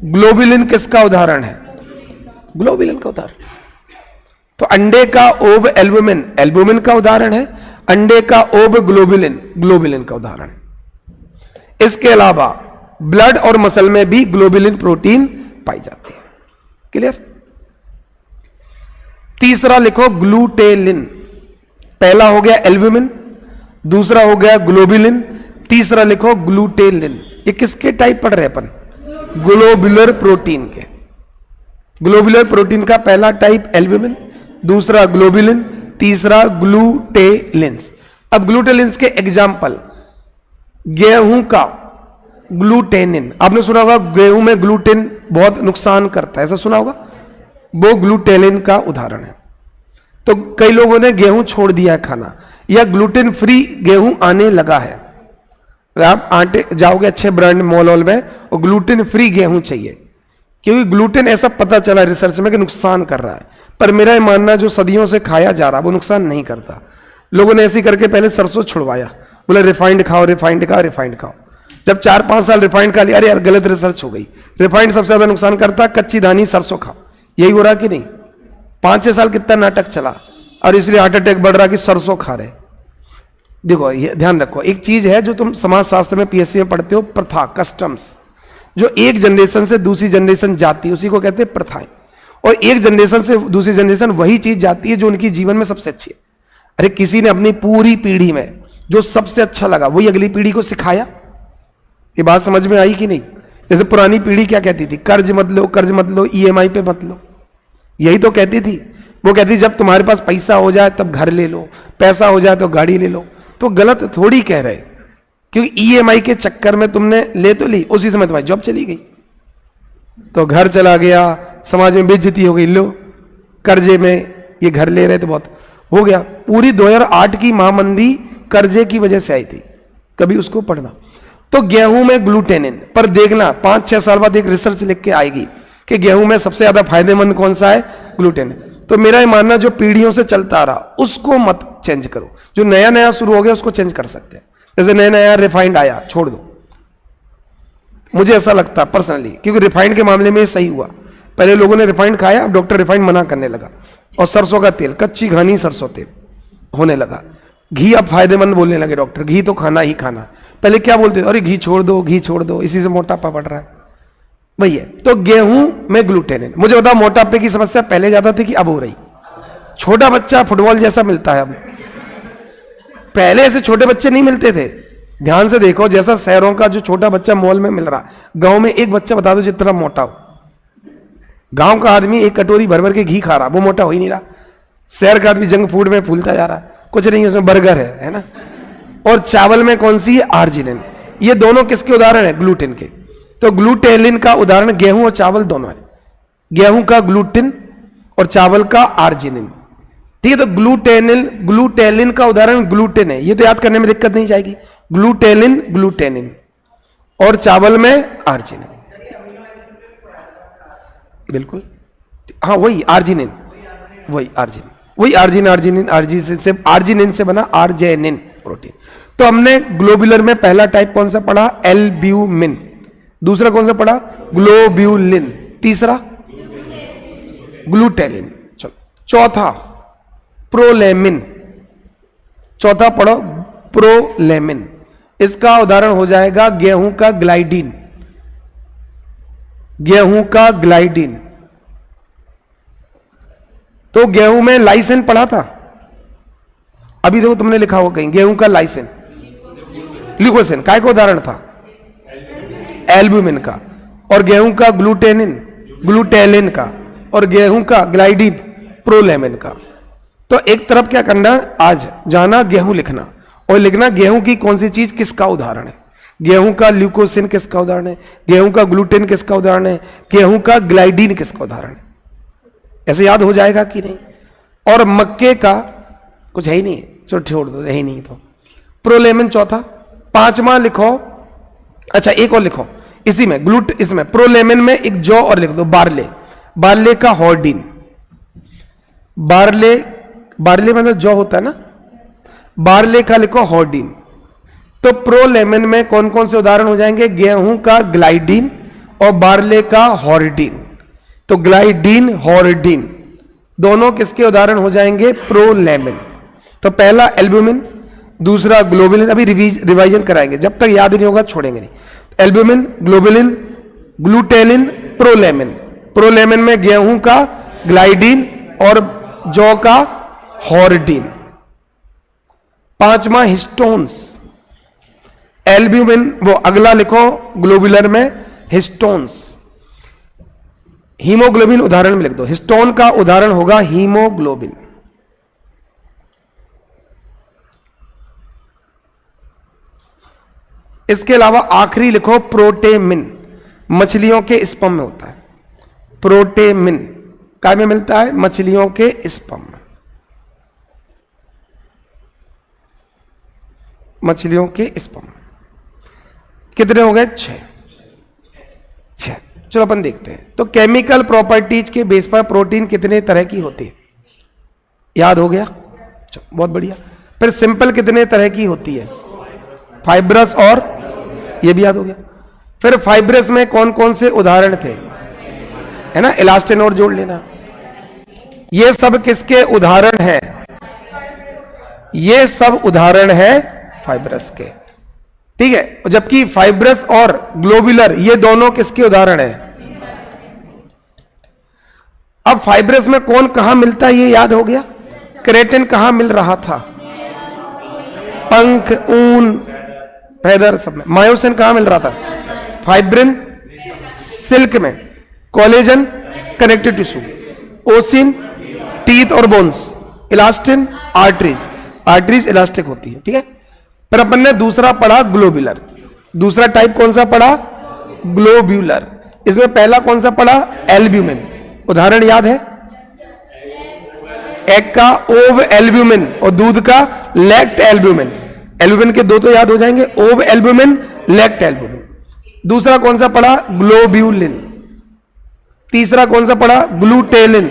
ग्लोबुलिन किसका उदाहरण है? ग्लोबुलिन का उदाहरण। तो अंडे का ओब एल्ब्यूमिन एल्ब्यूमिन का उदाहरण है, अंडे का ओब ग्लोबुलिन ग्लोबुलिन का उदाहरण है। इसके अलावा ब्लड और मसल में भी ग्लोबुलिन प्रोटीन पाई जाती है। क्लियर? तीसरा लिखो ग्लूटेलिन। पहला हो गया एल्ब्यूमिन, दूसरा हो गया ग्लोबुलिन, तीसरा लिखो ग्लूटेलिन। ये किसके टाइप पढ़ रहे अपन? ग्लोबुलर प्रोटीन के। ग्लोबुलर प्रोटीन का पहला टाइप एल्ब्यूमिन, दूसरा ग्लोबुलिन, तीसरा ग्लूटेलिन्स। अब ग्लूटेलिन्स के एग्जाम्पल, गेहूं का ग्लूटेनिन। आपने सुना होगा गेहूं में ग्लूटेन बहुत नुकसान करता है, ऐसा सुना होगा? वो ग्लूटेलिन का उदाहरण है। तो कई लोगों ने गेहूं छोड़ दिया है खाना, या ग्लूटेन फ्री गेहूं आने लगा है। आप आटे जाओगे अच्छे ब्रांड मॉल में और ग्लूटेन फ्री गेहूं चाहिए, क्योंकि ग्लूटेन ऐसा पता चला रिसर्च में कि नुकसान कर रहा है। पर मेरा मानना जो सदियों से खाया जा रहा वो नुकसान नहीं करता। लोगों ने ऐसे करके पहले सरसों छुड़वाया, बोले रिफाइंड खाओ, रिफाइंड खाओ, रिफाइंड खाओ। जब 4-5 साल रिफाइंड खा लिया, अरे यार गलत रिसर्च हो गई, रिफाइंड सबसे ज्यादा नुकसान करता, कच्ची दानी सरसों खाओ। यही हो रहा कि नहीं? 5-6 साल कितना नाटक चला, और इसलिए हार्ट अटैक बढ़ रहा कि सरसों खा रहे। देखो ये ध्यान रखो, एक चीज है जो तुम समाज शास्त्र में पीएससी में पढ़ते हो, प्रथा, कस्टम्स, जो एक जनरेशन से दूसरी जनरेशन जाती है उसी को कहते हैं प्रथाएं। और एक जनरेशन से दूसरी जनरेशन वही चीज जाती है जो उनकी जीवन में सबसे अच्छी है। अरे किसी ने अपनी पूरी पीढ़ी में जो सबसे अच्छा लगा वही अगली पीढ़ी को सिखाया। ये बात समझ में आई कि नहीं? जैसे पुरानी पीढ़ी क्या कहती थी? कर्ज मत लो, कर्ज मत लो, ईएमआई पे मत लो। यही तो कहती थी। वो कहती जब तुम्हारे पास पैसा हो जाए तब घर ले लो, पैसा हो जाए तो गाड़ी ले लो। तो गलत थोड़ी कह रहे, क्योंकि ईएमआई के चक्कर में तुमने ले तो ली, उसी समय तुम्हारी जॉब चली गई, तो घर चला गया, समाज में बेइज्जती हो गई। लो कर्जे में ये घर ले रहे थे, बहुत हो गया। पूरी 2008 की महामंदी कर्जे की वजह से आई थी, कभी उसको पढ़ना। तो गेहूं में ग्लूटेनिन, पर देखना 5-6 साल बाद एक रिसर्च लिख के आएगी कि गेहूं में सबसे ज्यादा फायदेमंद कौन सा है? ग्लूटेनिन। तो मेरा ये मानना जो पीढ़ियों से चलता आ रहा उसको मत चेंज करो, जो नया नया शुरू हो गया उसको चेंज कर सकते हैं। जैसे नया नया रिफाइंड आया, छोड़ दो, मुझे ऐसा लगता पर्सनली, क्योंकि रिफाइंड के मामले में ये सही हुआ। पहले लोगों ने रिफाइंड खाया, अब डॉक्टर रिफाइंड मना करने लगा, और सरसों का तेल, कच्ची घानी सरसों तेल होने लगा। घी अब फायदेमंद बोलने लगे डॉक्टर, घी तो खाना ही खाना। पहले क्या बोलते थे? अरे घी छोड़ दो, घी छोड़ दो, इसी से मोटापा बढ़ रहा है। वही है। तो गेहूं में ग्लूटेनिन। मुझे बताओ मोटापे की समस्या पहले ज्यादा थी कि अब हो रही? छोटा बच्चा फुटबॉल जैसा मिलता है अब, पहले ऐसे छोटे बच्चे नहीं मिलते थे। ध्यान से देखो, जैसा शहरों का जो छोटा बच्चा मॉल में मिल रहा, गांव में एक बच्चा बता दो जितना मोटा हो। गांव का आदमी एक कटोरी भर भर के घी खा रहा, वो मोटा हो ही नहीं रहा। शहर का आदमी जंक फूड में फूलता जा रहा है, कुछ नहीं उसमें बर्गर है ना। और चावल में कौन सी है? आर्जिनिन। ये दोनों किसके उदाहरण है? ग्लूटेन के। तो ग्लूटेलिन का उदाहरण गेहूं और चावल दोनों है। गेहूं का ग्लूटेन और चावल का आर्जिनिन। ठीक है, तो ग्लूटेलिन का उदाहरण ग्लूटेन है, ये तो याद करने में दिक्कत नहीं जाएगी। ग्लूटेलिन, ग्लूटेनिन, और चावल में आर्जिनिन। बिल्कुल, हाँ वही आर्जिनिन, वही आर्जिनिन से बना आर्जेनिन प्रोटीन। तो हमने ग्लोबुलर में पहला टाइप कौन सा पढ़ा? एल्ब्यूमिन। दूसरा कौन सा पढ़ा? ग्लोब्यूलिन। तीसरा ग्लूटेलिन। चलो चौथा प्रोलेमिन। चौथा पढ़ो प्रोलेमिन। इसका उदाहरण हो जाएगा गेहूं का ग्लाइडिन। गेहूं का ग्लाइडिन। तो गेहूं में लाइसिन पढ़ा था, अभी देखो तुमने लिखा होगा कहीं गेहूं का लाइसिन, ल्यूकोसिन काय का उदाहरण था? एल्ब्यूमिन का। और गेहूं का ग्लूटेनिन, ग्लूटेलिन का। और गेहूं का ग्लाइडिन, प्रोलेमिन का। तो एक तरफ क्या करना, आज जाना गेहूं लिखना, और लिखना गेहूं की कौन सी चीज किसका उदाहरण है। गेहूं का ल्यूकोसिन किसका उदाहरण है? गेहूं का ग्लूटेन किसका उदाहरण है? गेहूं का ग्लाइडिन किसका उदाहरण है? ऐसे याद हो जाएगा कि नहीं? और मक्के का कुछ है ही नहीं, चलो छोड़ दो, है ही नहीं। तो प्रोलेमिन चौथा। पांचवा लिखो, अच्छा एक और लिखो, इसी में इसमें प्रोलेमिन में एक जौ और लिख दो, बार्ले, बार्ले का हॉर्डिन, बार्ले, बार्ले मतलब जौ होता है ना, बार्ले का लिखो हॉर्डिन। तो प्रोलेमिन में कौन कौन से उदाहरण हो जाएंगे, गेहूं का ग्लाइडिन और बार्ले का हॉर्डिन। तो ग्लाइडिन हॉर्डिन दोनों किसके उदाहरण हो जाएंगे, प्रोलेमिन। तो पहला एल्ब्यूमिन, दूसरा ग्लोबुलिन, अभी रिवाइजन कराएंगे, जब तक याद नहीं होगा छोड़ेंगे नहीं। Albumin, globulin, ग्लूटेलिन, प्रोलेमिन। प्रोलेमिन में गेहूं का ग्लाइडिन और जौ का हॉर्डिन। पांचवा हिस्टोन्स, एल्ब्यूमिन वो अगला लिखो, ग्लोबुलर में हिस्टोन्स। हीमोग्लोबिन उदाहरण में लिख दो, हिस्टोन का उदाहरण होगा हीमोग्लोबिन। इसके अलावा आखिरी लिखो प्रोटेमिन, मछलियों के स्पर्म में होता है। प्रोटेमिन काय में मिलता है, मछलियों के स्पर्म में, मछलियों के स्पर्म। कितने हो गए, 6। चलो अपन देखते हैं। तो केमिकल प्रॉपर्टीज के बेस पर प्रोटीन कितने तरह की होती है, याद हो गया, चलो बहुत बढ़िया। फिर सिंपल कितने तरह की होती है, फाइब्रस, और ये भी याद हो गया। फिर फाइब्रस में कौन कौन से उदाहरण थे, है ना, इलास्टिन और जोड़ लेना। ये सब किसके उदाहरण हैं, ये सब उदाहरण है फाइब्रस के, ठीक है। जबकि फाइब्रस और ग्लोबुलर ये दोनों किसके उदाहरण हैं। अब फाइब्रस में कौन कहां मिलता है ये याद हो गया, केराटिन कहां मिल रहा था, पंख, ऊन, फैदर सब में। मायोसिन कहां मिल रहा था, फाइब्रिन सिल्क में, कोलेजन कनेक्टिव टिश्यू, ओसिन टीथ और bones, elastin arteries, arteries elastic होती है, ठीक है। फिर अपन ने दूसरा पढ़ा ग्लोबुलर, दूसरा टाइप कौन सा पढ़ा, ग्लोब्यूलर। इसमें पहला कौन सा पढ़ा, एल्ब्यूमिन, उदाहरण याद है, एग का ओव एल्ब्यूमिन और दूध का लैक्ट एल्ब्यूमिन। एल्ब्यूमिन के दो तो याद हो जाएंगे, ओव एल्ब्यूमिन, लैक्ट एल्ब्यूमिन। दूसरा कौन सा पढ़ा, ग्लोब्यूलिन। तीसरा कौन सा पढ़ा, ग्लूटेलिन,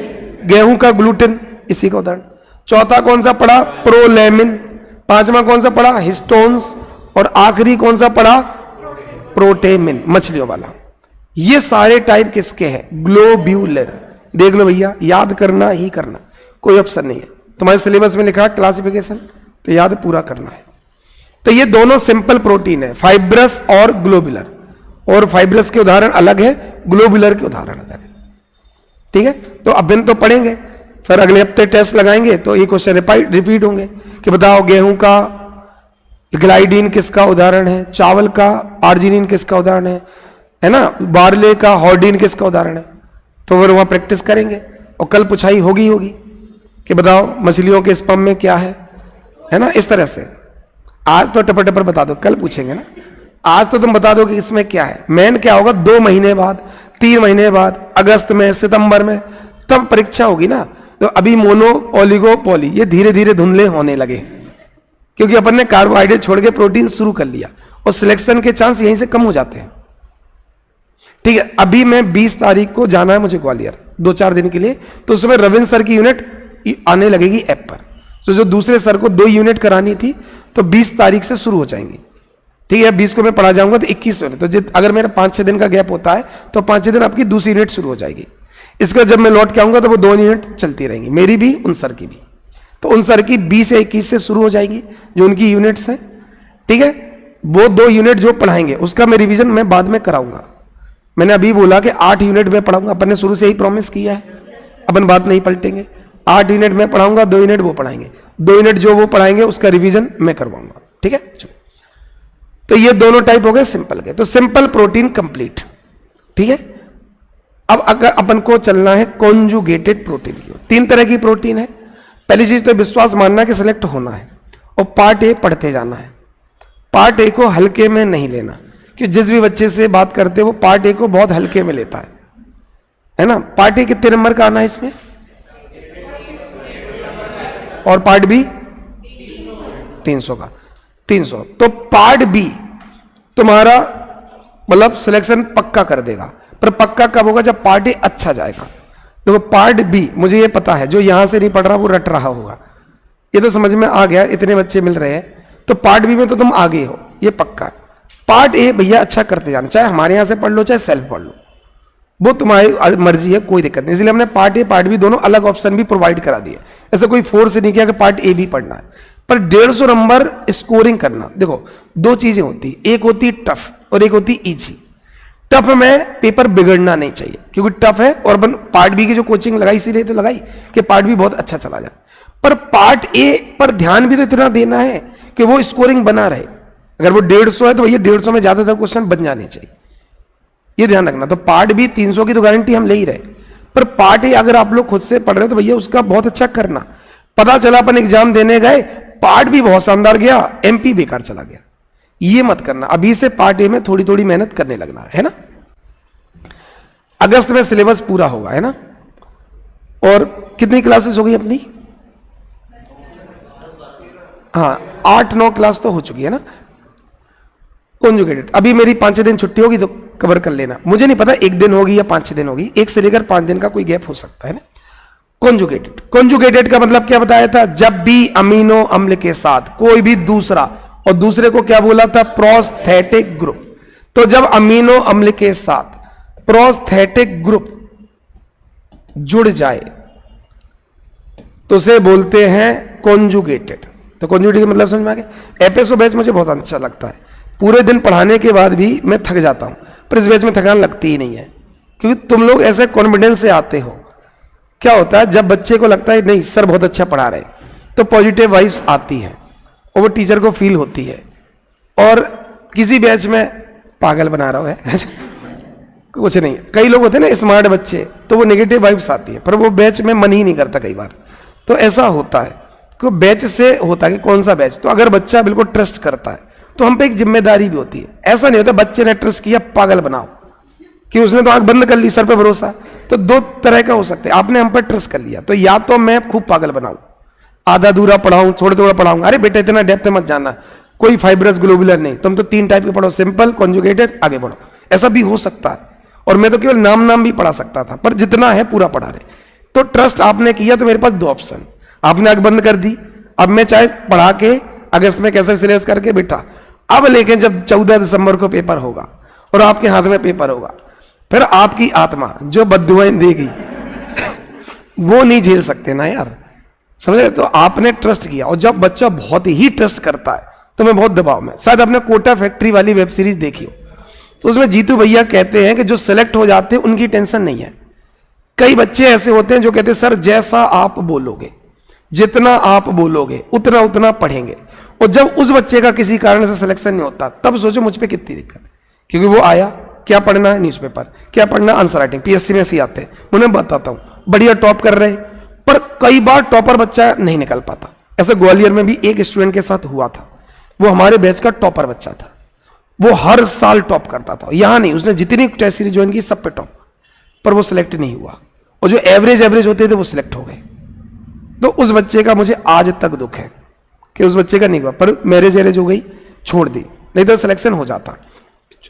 गेहूं का ग्लूटेन, इसी का उदाहरण। चौथा कौन सा पढ़ा, प्रोलेमिन। पांचवा कौन सा पढ़ा, हिस्टोन्स। और आखिरी कौन सा पढ़ा, प्रोटेमिन, मछलियों वाला। ये सारे टाइप किसके हैं, ग्लोब्यूलर। देख लो भैया, याद करना ही करना, कोई ऑप्शन नहीं है। तुम्हारे सिलेबस में लिखा है क्लासिफिकेशन, तो याद पूरा करना है। तो ये दोनों सिंपल प्रोटीन है, फाइब्रस और ग्लोबुलर। और फाइब्रस के उदाहरण अलग है, ग्लोबुलर के उदाहरण अलग है, ठीक है। तो अब दिन तो पढ़ेंगे, फिर अगले हफ्ते टेस्ट लगाएंगे तो ये क्वेश्चन रिपीट होंगे कि बताओ गेहूं का ग्लाइडिन किसका उदाहरण है, चावल का आर्जिनिन किसका उदाहरण है ना, बार्ले का हॉर्डिन किसका उदाहरण है। तो फिर वहां प्रैक्टिस करेंगे और कल पुछाई होगी कि बताओ मछलियों के स्पर्म में क्या है ना, इस तरह से। आज तो टपर टपर बता दो, कल पूछेंगे ना। आज तो तुम बता दो कि इसमें क्या है। मेन क्या होगा, 2 महीने बाद, 3 महीने बाद, अगस्त में, सितंबर में, तब परीक्षा होगी ना। तो अभी मोनो, ओलिगो, पॉली ये धीरे धीरे धुंधले होने लगे, क्योंकि अपन ने कार्बोहाइड्रेट छोड़ के प्रोटीन शुरू कर लिया और सिलेक्शन के चांस यहीं से कम हो जाते हैं, ठीक है। अभी मैं 20 तारीख को जाना है मुझे ग्वालियर 2-4 दिन के लिए, तो उसमें रविंद्र सर की यूनिट आने लगेगी ऐप पर। तो जो दूसरे सर को 2 यूनिट करानी थी तो 20 तारीख से शुरू हो जाएंगी, ठीक है। 20 को मैं पढ़ा जाऊंगा तो 21 यूनिट, तो अगर मेरा 5-6 दिन का गैप होता है तो 5-6 दिन आपकी दूसरी यूनिट शुरू हो जाएगी। इसके जब मैं लौट के आऊंगा तो वो 2 यूनिट चलती रहेंगी, मेरी भी उन सर की भी। तो उन सर की 20 या 21 से शुरू हो जाएगी जो उनकी यूनिट्स हैं, ठीक है। वो 2 यूनिट जो पढ़ाएंगे उसका मैं रिवीजन मैं बाद में कराऊंगा। मैंने अभी बोला कि 8 यूनिट में पढ़ाऊंगा, अपन ने शुरू से ही प्रॉमिस किया है, अपन बात नहीं पलटेंगे। 8 यूनिट में पढ़ाऊंगा, 2 यूनिट वो पढ़ाएंगे, 2 यूनिट जो वो पढ़ाएंगे उसका रिवीजन मैं करवाऊंगा, ठीक है। चलो, तो ये दोनों टाइप हो गए सिंपल के। तो सिंपल प्रोटीन कंप्लीट, ठीक है। अब अगर अपन को चलना है कॉन्जुगेटेड प्रोटीन की, 3 तरह की प्रोटीन है। पहली चीज तो विश्वास मानना कि सिलेक्ट होना है और पार्ट ए पढ़ते जाना है। पार्ट ए को हल्के में नहीं लेना, कि जिस भी बच्चे से बात करते वो पार्ट ए को बहुत हल्के में लेता है ना। पार्ट ए कितने नंबर का आना है इसमें, और पार्ट बी 300 का, 300। तो पार्ट बी तुम्हारा मतलब सिलेक्शन पक्का कर देगा। पर पक्का कब होगा? जब पार्ट ए अच्छा जाएगा। देखो पार्ट बी मुझे ये पता है, जो यहां से नहीं पढ़ रहा वो रट रहा होगा, ये तो समझ में आ गया, इतने बच्चे मिल रहे हैं तो पार्ट बी में तो तुम आगे हो, ये पक्का है। पार्ट ए भैया अच्छा करते जाना, चाहे हमारे यहां से पढ़ लो चाहे सेल्फ पढ़ लो, वो तुम्हारी मर्जी है, कोई दिक्कत नहीं। इसलिए हमने पार्ट ए पार्ट बी दोनों अलग ऑप्शन भी प्रोवाइड करा दिए, ऐसा कोई फोर्स नहीं किया कि पार्ट ए भी पढ़ना है। पर 150 नंबर स्कोरिंग करना, देखो दो चीजें होती, एक होती टफ और एक होती इजी। टफ में पेपर बिगड़ना नहीं चाहिए क्योंकि टफ है, और अपन पार्ट बी की जो कोचिंग लगाई इसीलिए तो लगाई कि पार्ट बी बहुत अच्छा चला जाए। पर पार्ट ए पर ध्यान भी तो इतना देना है कि वो स्कोरिंग बना रहे। अगर वो 150 है तो भैया 150 में ज्यादातर क्वेश्चन बन जाने चाहिए, ये ध्यान रखना। तो पार्ट बी 300 की तो गारंटी हम ले ही रहे, पर पार्ट ए अगर आप लोग खुद से पढ़ रहे हो तो भैया उसका बहुत अच्छा करना। पता चला अपन एग्जाम देने गए, पार्ट भी बहुत शानदार गया, एमपी बेकार चला गया, ये मत करना। अभी से पार्ट ए में थोड़ी थोड़ी मेहनत करने लगना है ना। अगस्त में सिलेबस पूरा होगा, है ना। और कितनी क्लासेस हो गई अपनी? हाँ 8-9 क्लास तो हो चुकी है ना। कॉन्जुगेटेड अभी मेरी 5-6 दिन छुट्टी होगी तो कवर कर लेना, मुझे नहीं पता 1 दिन होगी या 5-6 दिन होगी, 1 से लेकर 5 दिन का कोई गैप हो सकता है ना। कॉन्जुगेटेड, कॉन्जुगेटेड का मतलब क्या बताया था? जब भी अमीनो अम्ल के साथ कोई भी दूसरा, और दूसरे को क्या बोला था? Prosthetic group. तो जब अमीनो अम्ल के साथ प्रोस्थेटिक ग्रुप जुड़ जाए तो उसे बोलते हैं कॉन्जुगेटेड। तो कॉन्जुगेटेड का मतलब समझ में आ गया। एपीएसओ बैच मुझे बहुत अच्छा लगता है, पूरे दिन पढ़ाने के बाद भी मैं थक जाता हूं, पर इस बैच में थकान लगती ही नहीं है क्योंकि तुम लोग ऐसे कॉन्फिडेंस से आते हो। क्या होता है जब बच्चे को लगता है नहीं सर बहुत अच्छा पढ़ा रहे, तो पॉजिटिव वाइब्स आती हैं और वो टीचर को फील होती है। और किसी बैच में पागल बना रहा है कुछ नहीं, कई लोग होते हैं ना स्मार्ट बच्चे, तो वो नेगेटिव वाइब्स आती है, पर वो बैच में मन ही नहीं करता कई बार। तो ऐसा होता है कि बैच से होता है कि कौन सा बैच। तो अगर बच्चा बिल्कुल ट्रस्ट करता है तो हम पे एक जिम्मेदारी भी होती है। ऐसा नहीं होता बच्चे ने ट्रस्ट किया पागल बनाओ, कि उसने तो आंख बंद कर ली, सर पे भरोसा। तो 2 तरह का हो सकता है, आपने हम पर ट्रस्ट कर लिया तो या तो मैं खूब पागल बनाऊं, आधा अधूरा पढ़ाऊं, थोड़ा थोड़ा पढ़ाऊंगा, अरे बेटा इतना डेप्थ मत जाना, कोई फाइब्रस ग्लोबुलर नहीं, तुम तो 3 टाइप के पढ़ो, सिंपल, कॉन्जुगेटेड, आगे बढ़ो, ऐसा भी हो सकता है। और मैं तो केवल नाम भी पढ़ा सकता था, पर जितना है पूरा पढ़ा रहे। तो ट्रस्ट आपने किया तो मेरे पास 2 ऑप्शन, आपने आंख बंद कर दी, अब मैं चाहे पढ़ा के अगस्त में कैसे सिलेबस करके बिठा। अब लेकिन जब 14 दिसंबर को पेपर होगा और आपके हाथ में पेपर होगा, फिर आपकी आत्मा जो बद्दुआएं देगी वो नहीं झेल सकते ना यार, समझे। तो आपने ट्रस्ट किया, और जब बच्चा बहुत ही ट्रस्ट करता है तो मैं बहुत दबाव में, शायद आपने कोटा फैक्ट्री वाली वेब सीरीज देखी हो, तो उसमें जीतू भैया कहते हैं कि जो सेलेक्ट हो जाते हैं उनकी टेंशन नहीं है। कई बच्चे ऐसे होते हैं जो कहते हैं सर जैसा आप बोलोगे, जितना आप बोलोगे उतना उतना पढ़ेंगे, और जब उस बच्चे का किसी कारण से सिलेक्शन नहीं होता तब सोचो मुझ पे कितनी दिक्कत, क्योंकि वो आया क्या पढ़ना है, न्यूज़पेपर, क्या पढ़ना, आंसर राइटिंग, पीएससी में ऐसे आते हैं। मैं उन्हें बताता हूं बढ़िया टॉप कर रहे, पर कई बार टॉपर बच्चा नहीं निकल पाता। ऐसे ग्वालियर में भी एक स्टूडेंट के साथ हुआ था, वो हमारे बैच का टॉपर बच्चा था, वो हर साल टॉप करता था, यहां नहीं, उसने जितनी टेस्ट सीरीज ज्वाइन की सब पे टॉप, पर वो सिलेक्ट नहीं हुआ, और जो एवरेज होते थे वो सिलेक्ट हो गए। तो उस बच्चे का मुझे आज तक दुख है कि उस बच्चे का नहीं हुआ, पर मैरिज हो गई, छोड़ दी, नहीं तो सिलेक्शन हो जाता।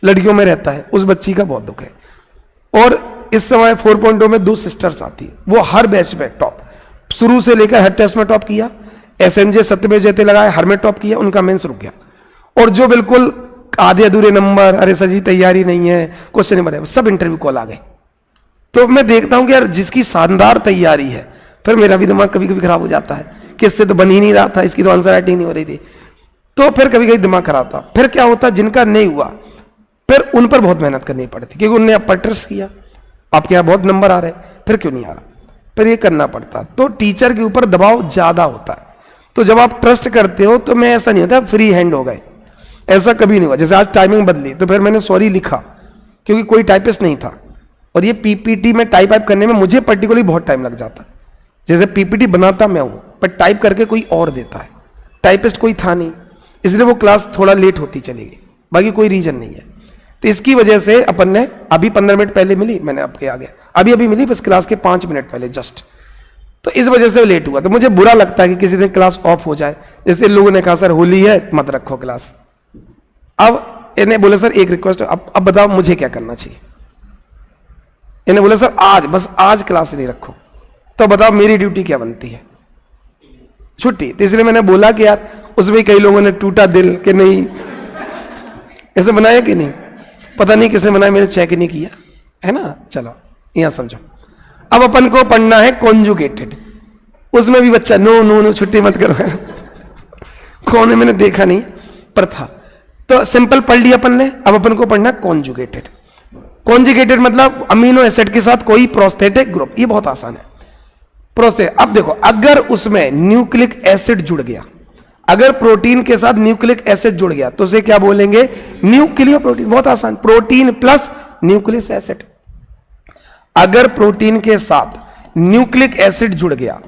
लड़कियों में रहता है, उस बच्ची का बहुत दुख है। और इस समय 4.0 में 2 सिस्टर्स आती, वो हर बैच में टॉप, शुरू से लेकर हर टेस्ट में टॉप किया, एसएमजे सत्यमेव जयते लगाए, हर में टॉप किया, उनका मेंस रुक गया। और जो बिल्कुल आधे अधूरे नंबर, अरे सजी तैयारी नहीं है, क्वेश्चन नहीं बने, सब इंटरव्यू कॉल आ गए। तो मैं देखता हूं कि यार जिसकी शानदार तैयारी है, फिर मेरा भी दिमाग कभी कभी खराब हो जाता है कि इससे तो बन ही नहीं रहा था, इसकी तो आंसर राइटिंग नहीं हो रही थी, तो फिर कभी कभी दिमाग खराब था। फिर क्या होता, जिनका नहीं हुआ फिर उन पर बहुत मेहनत करनी पड़ती, क्योंकि उनने आप पर ट्रस्ट किया, आपके यहाँ बहुत नंबर आ रहे, फिर क्यों नहीं आ रहा, फिर ये करना पड़ता। तो टीचर के ऊपर दबाव ज्यादा होता है। तो जब आप ट्रस्ट करते हो तो मैं ऐसा नहीं होता फ्री हैंड हो गए, ऐसा कभी नहीं हुआ। जैसे आज टाइमिंग बदली तो फिर मैंने सॉरी लिखा, क्योंकि कोई टाइपिस्ट नहीं था, और ये पीपीटी में टाइप करने में मुझे पर्टिकुलरली बहुत टाइम लग जाता है। जैसे पीपीटी बनाता मैं हूं, पर टाइप करके कोई और देता है, टाइपिस्ट कोई था नहीं, इसलिए वो क्लास थोड़ा लेट होती चली गई, बाकी कोई रीजन नहीं है। तो इसकी वजह से अपन ने अभी 15 मिनट पहले मिली, मैंने आपके आ गया, अभी मिली बस क्लास के 5 मिनट पहले जस्ट, तो इस वजह से लेट हुआ। तो मुझे बुरा लगता है कि किसी दिन क्लास ऑफ हो जाए, जैसे लोगों ने कहा सर होली है मत रखो क्लास। अब इन्हें बोले सर एक रिक्वेस्ट, अब बताओ मुझे क्या करना चाहिए। इन्हें बोले सर आज, बस आज क्लास नहीं रखो, तो बताओ मेरी ड्यूटी क्या बनती है? छुट्टी। तो इसलिए मैंने बोला कि यार उसमें कई लोगों ने टूटा दिल कि नहीं, ऐसे बनाया कि नहीं, पता नहीं किसने बनाया, मैंने चेक नहीं किया, है ना। चलो यहां समझो, अब अपन को पढ़ना है कॉन्जुगेटेड। उसमें भी बच्चा नो नो नो छुट्टी मत करो, कौन है मैंने देखा नहीं पर था। तो सिंपल पढ़ लिया अपन ने, अब अपन को पढ़ना कॉन्जुगेटेड। कॉन्जुगेटेड मतलब अमीनो एसिड के साथ कोई प्रोस्थेटिक ग्रुप, ये बहुत आसान है। प्रोस्थेटिक, अब देखो अगर उसमें न्यूक्लिक एसिड जुड़ गया, अगर प्रोटीन के साथ न्यूक्लिक एसिड जुड़ गया तो उसे क्या बोलेंगे? न्यूक्लियोप्रोटीन। बहुत आसान, प्रोटीन प्लस न्यूक्लियस एसिड। अगर प्रोटीन के साथ न्यूक्लिक एसिड जुड़ गया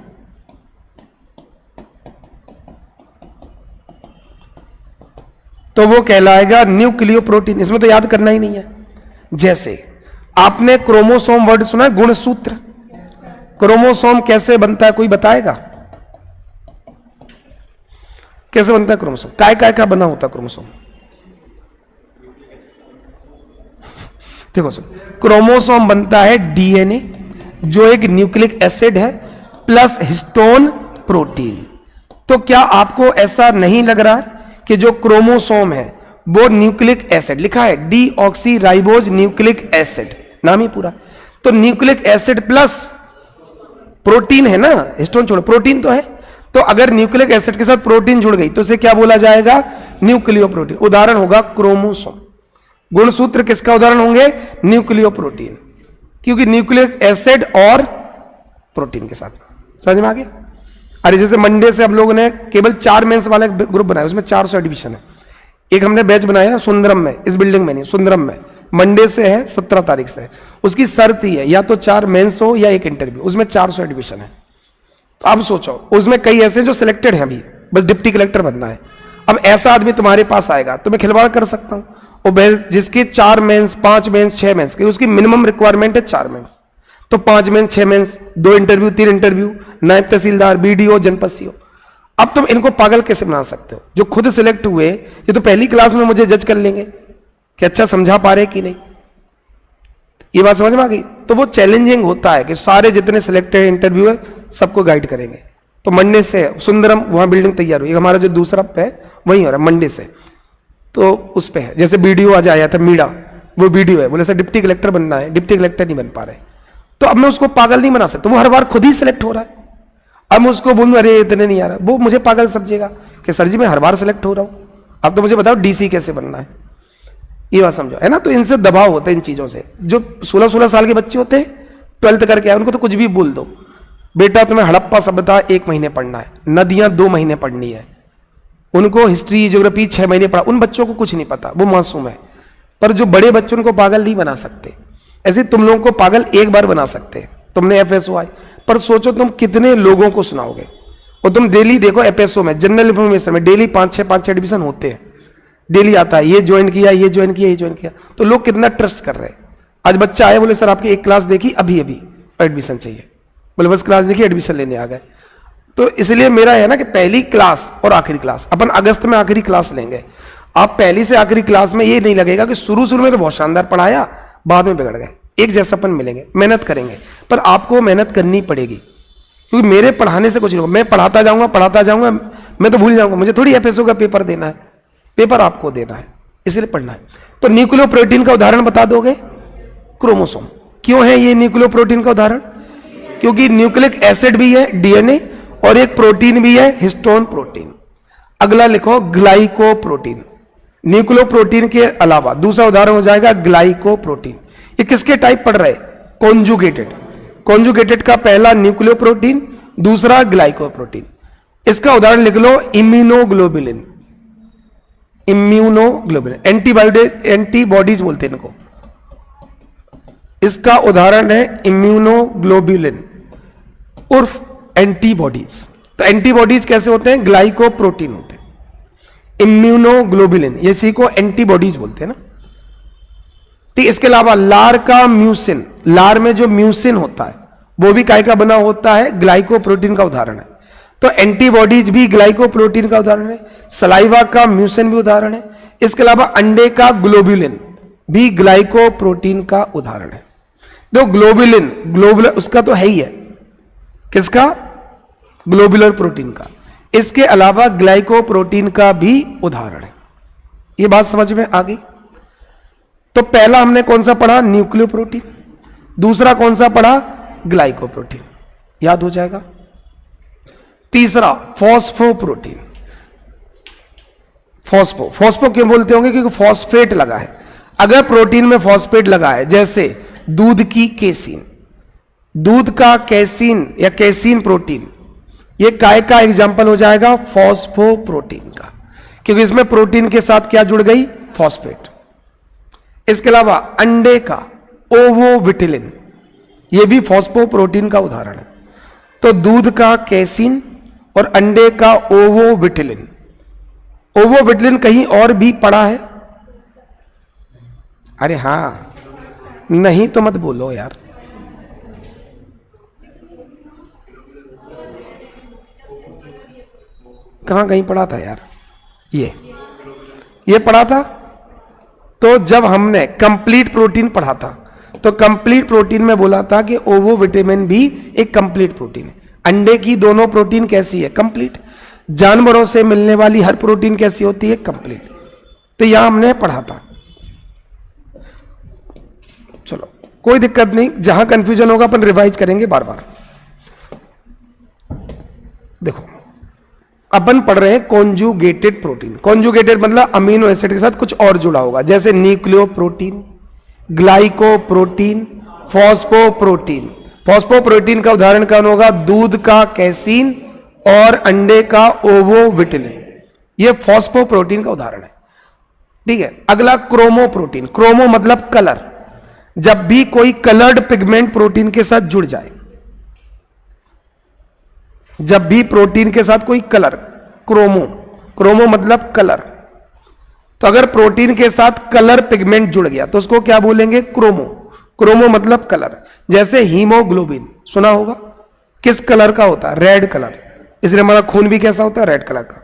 तो वो कहलाएगा न्यूक्लियोप्रोटीन। इसमें तो याद करना ही नहीं है। जैसे आपने क्रोमोसोम वर्ड सुना है, गुणसूत्र। क्रोमोसोम कैसे बनता है, कोई बताएगा? कैसे बनता है क्रोमोसोम? काय का बना होता है क्रोमोसोम? देखो सुन, क्रोमोसोम बनता है डीएनए, जो एक न्यूक्लिक एसिड है, प्लस हिस्टोन प्रोटीन। तो क्या आपको ऐसा नहीं लग रहा है कि जो क्रोमोसोम है वो न्यूक्लिक एसिड लिखा है, डीऑक्सी राइबोज न्यूक्लिक एसिड, नाम ही पूरा। तो न्यूक्लिक एसिड प्लस प्रोटीन है ना, हिस्टोन छोड़ो, प्रोटीन तो है। तो अगर न्यूक्लिक एसिड के साथ प्रोटीन जुड़ गई तो उसे क्या बोला जाएगा? न्यूक्लियोप्रोटीन। उदाहरण होगा क्रोमोसोम। गुणसूत्र किसका उदाहरण होंगे? न्यूक्लियोप्रोटीन, क्योंकि न्यूक्लिक एसिड और प्रोटीन के साथ। समझ में आ गया? अरे जैसे मंडे से हम लोगों ने केवल 4 मेंस वाला ग्रुप बनाया, उसमें 400 एडमिशन है। एक हमने बैच बनाया सुंदरम में, इस बिल्डिंग में नहीं, सुंदरम में, मंडे से है, 17 तारीख से है। उसकी शर्त ही है या तो 4 मेंस हो या 1 इंटरव्यू, उसमें 400 एडमिशन है। तो अब सोचो, उसमें कई ऐसे जो सिलेक्टेड हैं, अभी बस डिप्टी कलेक्टर बनना है। अब ऐसा आदमी तुम्हारे पास आएगा तो मैं खिलवाड़ कर सकता हूं, और जिसके 4 मेंस, 5 मेंस, 6 मेंस, उसकी मिनिमम रिक्वायरमेंट है 4 मेंस, तो 5 मेंस, 6 मेंस, 2 इंटरव्यू, 3 इंटरव्यू, नायब तहसीलदार, बीडीओ, जनपद सीओ। अब तुम इनको पागल कैसे बना सकते हो? जो खुद सिलेक्ट हुए, ये तो पहली क्लास में मुझे जज कर लेंगे कि अच्छा समझा पा रहे कि नहीं। ये बात समझ में आ गई? तो वो चैलेंजिंग होता है कि सारे जितने सिलेक्टेड इंटरव्यू है सबको गाइड करेंगे। तो मंडे से सुंदरम, वहां बिल्डिंग तैयार हुई, हमारा जो दूसरा है वही हो रहा है मंडे से, तो उस पे है। जैसे बीडीओ आज आया था मीडा, वो बीडीओ है, बोले सर डिप्टी कलेक्टर बनना है, डिप्टी कलेक्टर नहीं बन पा रहे। तो अब मैं उसको पागल नहीं बना सकता, वो हर बार खुद ही सिलेक्ट हो रहा है। अब मैं उसको बोलूं अरे इतने नहीं आ रहा, वो मुझे पागल समझेगा कि सर जी मैं हर बार सिलेक्ट हो रहा हूं, अब तो मुझे बताओ डीसी कैसे बनना है। ये बात समझो, है ना। तो इनसे दबाव होता है इन चीजों से। जो 16-16 साल के बच्चे होते हैं, 12th करके आए, उनको तो कुछ भी बोल दो, बेटा तुम्हें हड़प्पा सभ्यता 1 महीने पढ़ना है, नदियां 2 महीने पढ़नी है, उनको हिस्ट्री ज्योग्राफी 6 महीने पढ़ा। उन बच्चों को कुछ नहीं पता, वो मासूम है। पर जो बड़े बच्चे, उनको पागल नहीं बना सकते। ऐसे तुम लोगों को पागल एक बार बना सकते हैं, तुमने एफएसओ आई, पर सोचो तुम कितने लोगों को सुनाओगे। और तुम डेली देखो एफएसओ में, जनरल इंफॉर्मेशन में डेली 5-6 एडमिशन होते हैं, डेली आता है, ये ज्वाइन किया, ये ज्वाइन किया, ये ज्वाइन किया। तो लोग कितना ट्रस्ट कर रहे हैं। आज बच्चा आया, बोले सर आपकी एक क्लास देखी अभी अभी, एडमिशन चाहिए, बोले बस क्लास देखी एडमिशन लेने आ गए। तो इसलिए मेरा है ना कि पहली क्लास और आखिरी क्लास, अपन अगस्त में आखिरी क्लास लेंगे। आप पहली से आखिरी क्लास में ये नहीं लगेगा कि शुरू में तो बहुत शानदार पढ़ाया, बाद में बिगड़ गए। एक जैसापन मिलेंगे, मेहनत करेंगे, पर आपको मेहनत करनी पड़ेगी, क्योंकि मेरे पढ़ाने से कुछ नहीं होगा। मैं पढ़ाता जाऊंगा, मैं तो भूल जाऊंगा, मुझे थोड़ी एफएसओ का पेपर देना है, पेपर आपको देना है, इसलिए पढ़ना है। तो न्यूक्लियोप्रोटीन का उदाहरण बता दोगे? क्रोमोसोम। क्यों है ये न्यूक्लियोप्रोटीन का उदाहरण? क्योंकि न्यूक्लिक एसिड भी है डीएनए, और एक प्रोटीन भी है हिस्टोन प्रोटीन। अगला लिखो ग्लाइकोप्रोटीन। न्यूक्लियोप्रोटीन के अलावा दूसरा उदाहरण हो जाएगा ग्लाइकोप्रोटीन। ये किसके टाइप पढ़ रहे? कॉन्जुगेटेड। कॉन्जुगेटेड का पहला न्यूक्लियोप्रोटीन, दूसरा ग्लाइकोप्रोटीन। इसका उदाहरण लिख लो इम्यूनोग्लोबुलिन। इम्यूनोग्लोबुलिन एंटीबॉडीज बोलते हैं इनको। इसका उदाहरण है इम्यूनोग्लोबुलिन उर्फ एंटीबॉडीज। तो एंटीबॉडीज कैसे होते हैं? ग्लाइकोप्रोटीन होते हैं। इम्यूनोग्लोबुलिन, ये इसी को एंटीबॉडीज बोलते हैं ना। ठीक, इसके अलावा लार का म्यूसिन, लार में जो म्यूसिन होता है वो भी काय का बना होता है? ग्लाइकोप्रोटीन का उदाहरण है। तो एंटीबॉडीज भी ग्लाइकोप्रोटीन का उदाहरण है, सलाइवा का म्यूसिन भी उदाहरण है, इसके अलावा अंडे का ग्लोबुलिन भी ग्लाइकोप्रोटीन का उदाहरण है। तो ग्लोबुलर उसका तो है ही है, किसका? ग्लोबुलर प्रोटीन का। इसके अलावा ग्लाइकोप्रोटीन का भी उदाहरण है। ये बात समझ में आ गई? तो पहला हमने कौन सा पढ़ा? न्यूक्लियोप्रोटीन। दूसरा कौन सा पढ़ा? ग्लाइकोप्रोटीन। याद हो जाएगा। तीसरा फॉस्फोप्रोटीन। फॉस्फो क्यों बोलते होंगे? क्योंकि फॉस्फेट लगा है। अगर प्रोटीन में फॉस्फेट लगा है, जैसे दूध की केसीन, दूध का कैसीन या कैसीन प्रोटीन, ये काय का एग्जाम्पल हो जाएगा? फॉस्फोप्रोटीन का, क्योंकि इसमें प्रोटीन के साथ क्या जुड़ गई? फॉस्फेट। इसके अलावा अंडे का ओवोविटिलिन, ये भी फॉस्फोप्रोटीन का उदाहरण है। तो दूध का कैसीन और अंडे का ओवोविटिलिन। ओवोविटिलिन कहीं और भी पड़ा है? अरे हां, नहीं तो मत बोलो यार। कहां कहीं पढ़ा था यार? ये पढ़ा था। तो जब हमने कंप्लीट प्रोटीन पढ़ा था, तो कंप्लीट प्रोटीन में बोला था कि ओवोविटामिन भी एक कंप्लीट प्रोटीन है। अंडे की दोनों प्रोटीन कैसी है? कंप्लीट। जानवरों से मिलने वाली हर प्रोटीन कैसी होती है? कंप्लीट। तो यहां हमने पढ़ा था। चलो कोई दिक्कत नहीं, जहां कंफ्यूजन होगा अपन रिवाइज करेंगे बार बार। देखो, अपन पढ़ रहे हैं कॉन्जुगेटेड प्रोटीन। कॉन्जुगेटेड मतलब अमीनो एसिड के साथ कुछ और जुड़ा होगा, जैसे न्यूक्लियोप्रोटीन, ग्लाइकोप्रोटीन, फॉस्फोप्रोटीन। फॉस्फोप्रोटीन का उदाहरण कौन होगा? दूध का कैसीन और अंडे का ओवोविटिलिन, ये फॉस्फोप्रोटीन का उदाहरण है। ठीक है। अगला क्रोमोप्रोटीन। क्रोमो मतलब कलर। जब भी कोई कलर्ड पिगमेंट प्रोटीन के साथ जुड़ जाए, जब भी प्रोटीन के साथ कोई कलर, क्रोमो मतलब कलर, तो अगर प्रोटीन के साथ कलर पिगमेंट जुड़ गया तो उसको क्या बोलेंगे? क्रोमो मतलब कलर। जैसे हीमोग्लोबिन सुना होगा, किस कलर का होता है? Red colour. इसलिए हमारा खून भी कैसा होता है? रेड कलर का।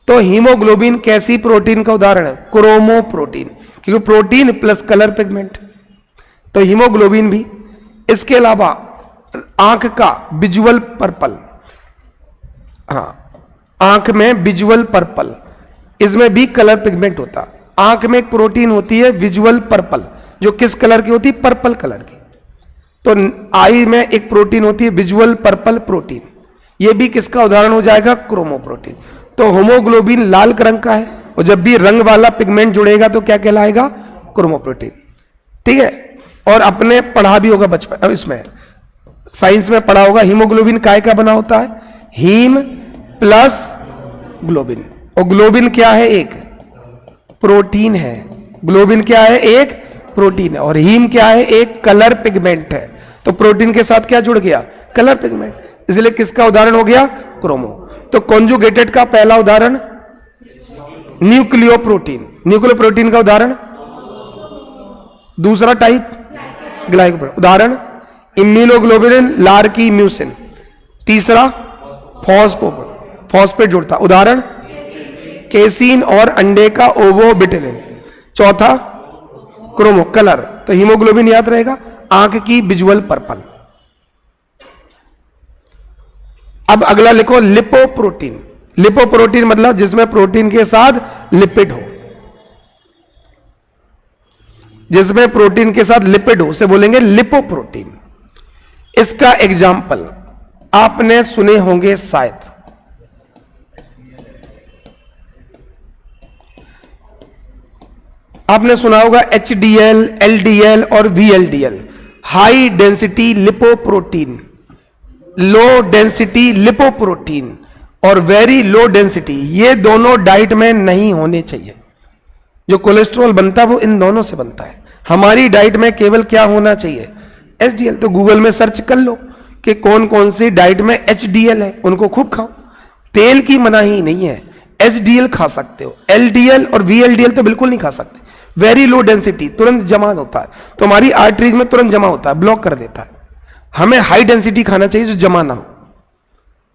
तो हीमोग्लोबिन कैसी प्रोटीन का उदाहरण है? क्रोमोप्रोटीन, क्योंकि प्रोटीन प्लस कलर पिगमेंट, तो हीमोग्लोबिन भी। इसके अलावा आंख का विजुअल पर्पल, हाँ, आंख में विजुअल पर्पल, इसमें भी कलर पिगमेंट होता। आंख में एक प्रोटीन होती है विजुअल पर्पल, जो किस कलर की होती है? पर्पल कलर की। तो आई में एक प्रोटीन होती है विजुअल पर्पल प्रोटीन, ये भी किसका उदाहरण हो जाएगा? क्रोमोप्रोटीन। तो होमोग्लोबिन लाल रंग का है, और जब भी रंग वाला पिगमेंट जुड़ेगा तो क्या कहलाएगा? क्रोमोप्रोटीन। ठीक है। और अपने पढ़ा भी होगा बचपन, इसमें साइंस में पढ़ा होगा, हीमोग्लोबिन काय का बना होता है? Heme plus globin. और ग्लोबिन क्या है? एक प्रोटीन है। ग्लोबिन क्या है? एक प्रोटीन है। और हीम क्या है? एक कलर पिगमेंट है। तो प्रोटीन के साथ क्या जुड़ गया? Colour pigment. इसलिए किसका उदाहरण हो गया? क्रोमो। तो कॉन्जुगेटेड का पहला उदाहरण न्यूक्लियोप्रोटीन। न्यूक्लियोप्रोटीन का उदाहरण दूसरा टाइप ग्लाइकोप्रोटीन। उदाहरण इम्यूनोग्लोबुलिन, लार की म्यूसिन। तीसरा फॉस्फेट जुड़ता। उदाहरण केसीन और अंडे का ओवोविटिलिन। चौथा क्रोमो कलर, तो हीमोग्लोबिन याद रहेगा। आंख की विजुअल पर्पल। अब अगला लिखो लिपोप्रोटीन। लिपोप्रोटीन मतलब जिसमें प्रोटीन के साथ लिपिड हो, जिसमें प्रोटीन के साथ लिपिड हो उसे बोलेंगे लिपोप्रोटीन। इसका एग्जाम्पल आपने सुने होंगे शायद, आपने सुना होगा HDL, LDL और VLDL, high density lipoprotein, low density lipoprotein और वेरी लो डेंसिटी। ये दोनों डाइट में नहीं होने चाहिए। जो कोलेस्ट्रॉल बनता है वो इन दोनों से बनता है। हमारी डाइट में केवल क्या होना चाहिए? HDL। तो गूगल में सर्च कर लो कि कौन कौन सी डाइट में HDL है, उनको खूब खाओ। तेल की मनाही नहीं है, HDL खा सकते हो। LDL और VLDL तो बिल्कुल नहीं खा सकते। वेरी लो डेंसिटी, तुरंत जमा होता है, तो हमारी आर्टरीज में तुरंत जमा होता है, ब्लॉक कर देता है। हमें हाई डेंसिटी खाना चाहिए जो जमा ना हो।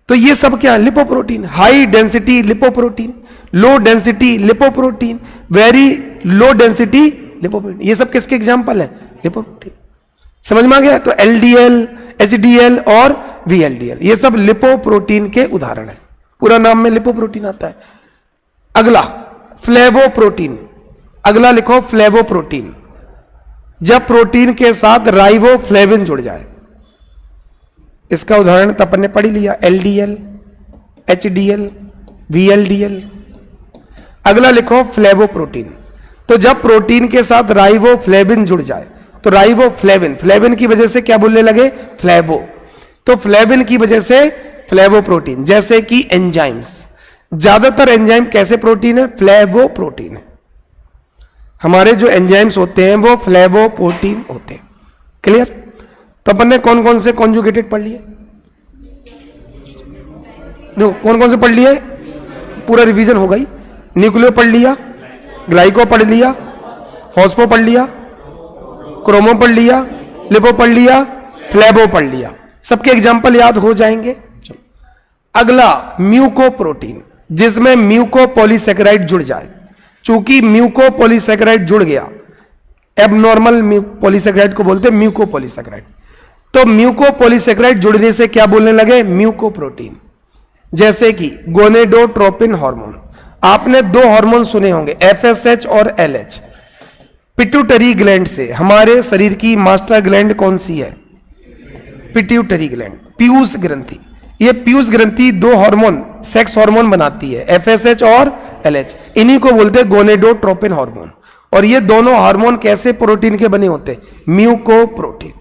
तो ये सब क्या है? Lipoprotein. High density lipoprotein, low density lipoprotein, very low density lipoprotein, ये सब किसके एग्जाम्पल है? लिपोप्रोटीन। समझ में आ गया? तो एलडीएल, एचडीएल और वीएलडीएल ये सब लिपोप्रोटीन के उदाहरण है। पूरा नाम में लिपोप्रोटीन आता है। अगला फ्लेवोप्रोटीन, अगला लिखो फ्लेवोप्रोटीन। जब प्रोटीन के साथ राइबोफ्लेविन जुड़ जाए, इसका उदाहरण तो अपन ने पढ़ ही लिया, एलडीएल, एचडीएल, वीएलडीएल। अगला लिखो फ्लेवोप्रोटीन। तो जब प्रोटीन के साथ राइबोफ्लेविन जुड़ जाए, तो राइबोफ्लेविन, फ्लेविन की वजह से क्या बोलने लगे? फ्लेवो। तो फ्लेविन की वजह से फ्लेवोप्रोटीन, जैसे कि एंजाइम्स। ज्यादातर एंजाइम कैसे प्रोटीन है? फ्लेवोप्रोटीन है। हमारे जो एंजाइम्स होते हैं वो फ्लेवोप्रोटीन होते हैं। क्लियर? तो अपन ने कौन कौन से कॉन्जुगेटेड पढ़ लिए? देखो कौन कौन से पढ़ लिए? पूरा रिवीजन हो गई। न्यूक्लियो पढ़ लिया, ग्लाइको पढ़ लिया, फॉस्फो पढ़ लिया, क्रोमो पढ़ लिया, लिपो पढ़ लिया, फ्लेवो पढ़ लिया। सबके एग्जाम्पल याद हो जाएंगे। अगला म्यूकोप्रोटीन, जिसमें म्यूकोपॉलीसेकेराइड जुड़ जाए। चूंकि म्यूकोपॉलीसेकेराइड जुड़ गया, एबनॉर्मल पॉलीसेकेराइड को बोलते हैं म्यूकोपॉलीसेकेराइड, तो म्यूकोपॉलीसेकेराइड जुड़ने से क्या बोलने लगे? म्यूकोप्रोटीन। जैसे कि गोनेडोट्रोपिन हार्मोन, आपने दो हार्मोन सुने होंगे, एफएसएच और एलएच। पिट्यूटरी ग्लैंड से, हमारे शरीर की मास्टर ग्लैंड कौन सी है? पिट्यूटरी ग्लैंड, पीयूष ग्रंथि। ये पीयूष ग्रंथि दो हार्मोन, सेक्स हार्मोन बनाती है, एफएसएच और एलएच। इन्हीं को बोलते हैं गोनेडोट्रोपिन हार्मोन। और ये दोनों हार्मोन कैसे प्रोटीन के बने होते हैं? म्यूकोप्रोटीन।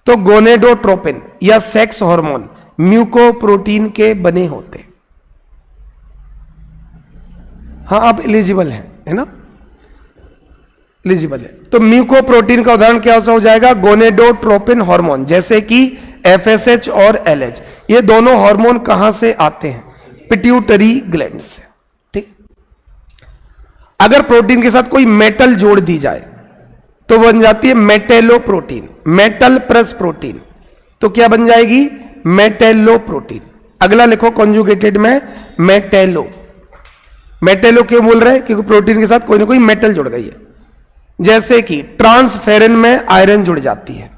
तो गोनेडोट्रोपिन या सेक्स हार्मोन म्यूकोप्रोटीन के बने होते। हाँ, आप एलिजिबल हैं, है ना? एलिजिबल है। तो म्यूकोप्रोटीन का उदाहरण क्या हो जाएगा? गोनेडोट्रोपिन हार्मोन, जैसे कि एफएसएच और एलएच। ये दोनों हार्मोन कहां से आते हैं? पिट्यूटरी ग्लैंड से। ठीक। अगर प्रोटीन के साथ कोई मेटल जोड़ दी जाए तो बन जाती है मेटेलोप्रोटीन, मेटल प्लस प्रोटीन, तो क्या बन जाएगी? मेटेलोप्रोटीन। अगला लिखो कॉन्जुगेटेड में मेटेलो। मेटेलो क्यों बोल रहे हैं? क्योंकि प्रोटीन के साथ कोई ना कोई मेटल जुड़ गई है। जैसे कि ट्रांसफेरिन में आयरन जुड़ जाती है,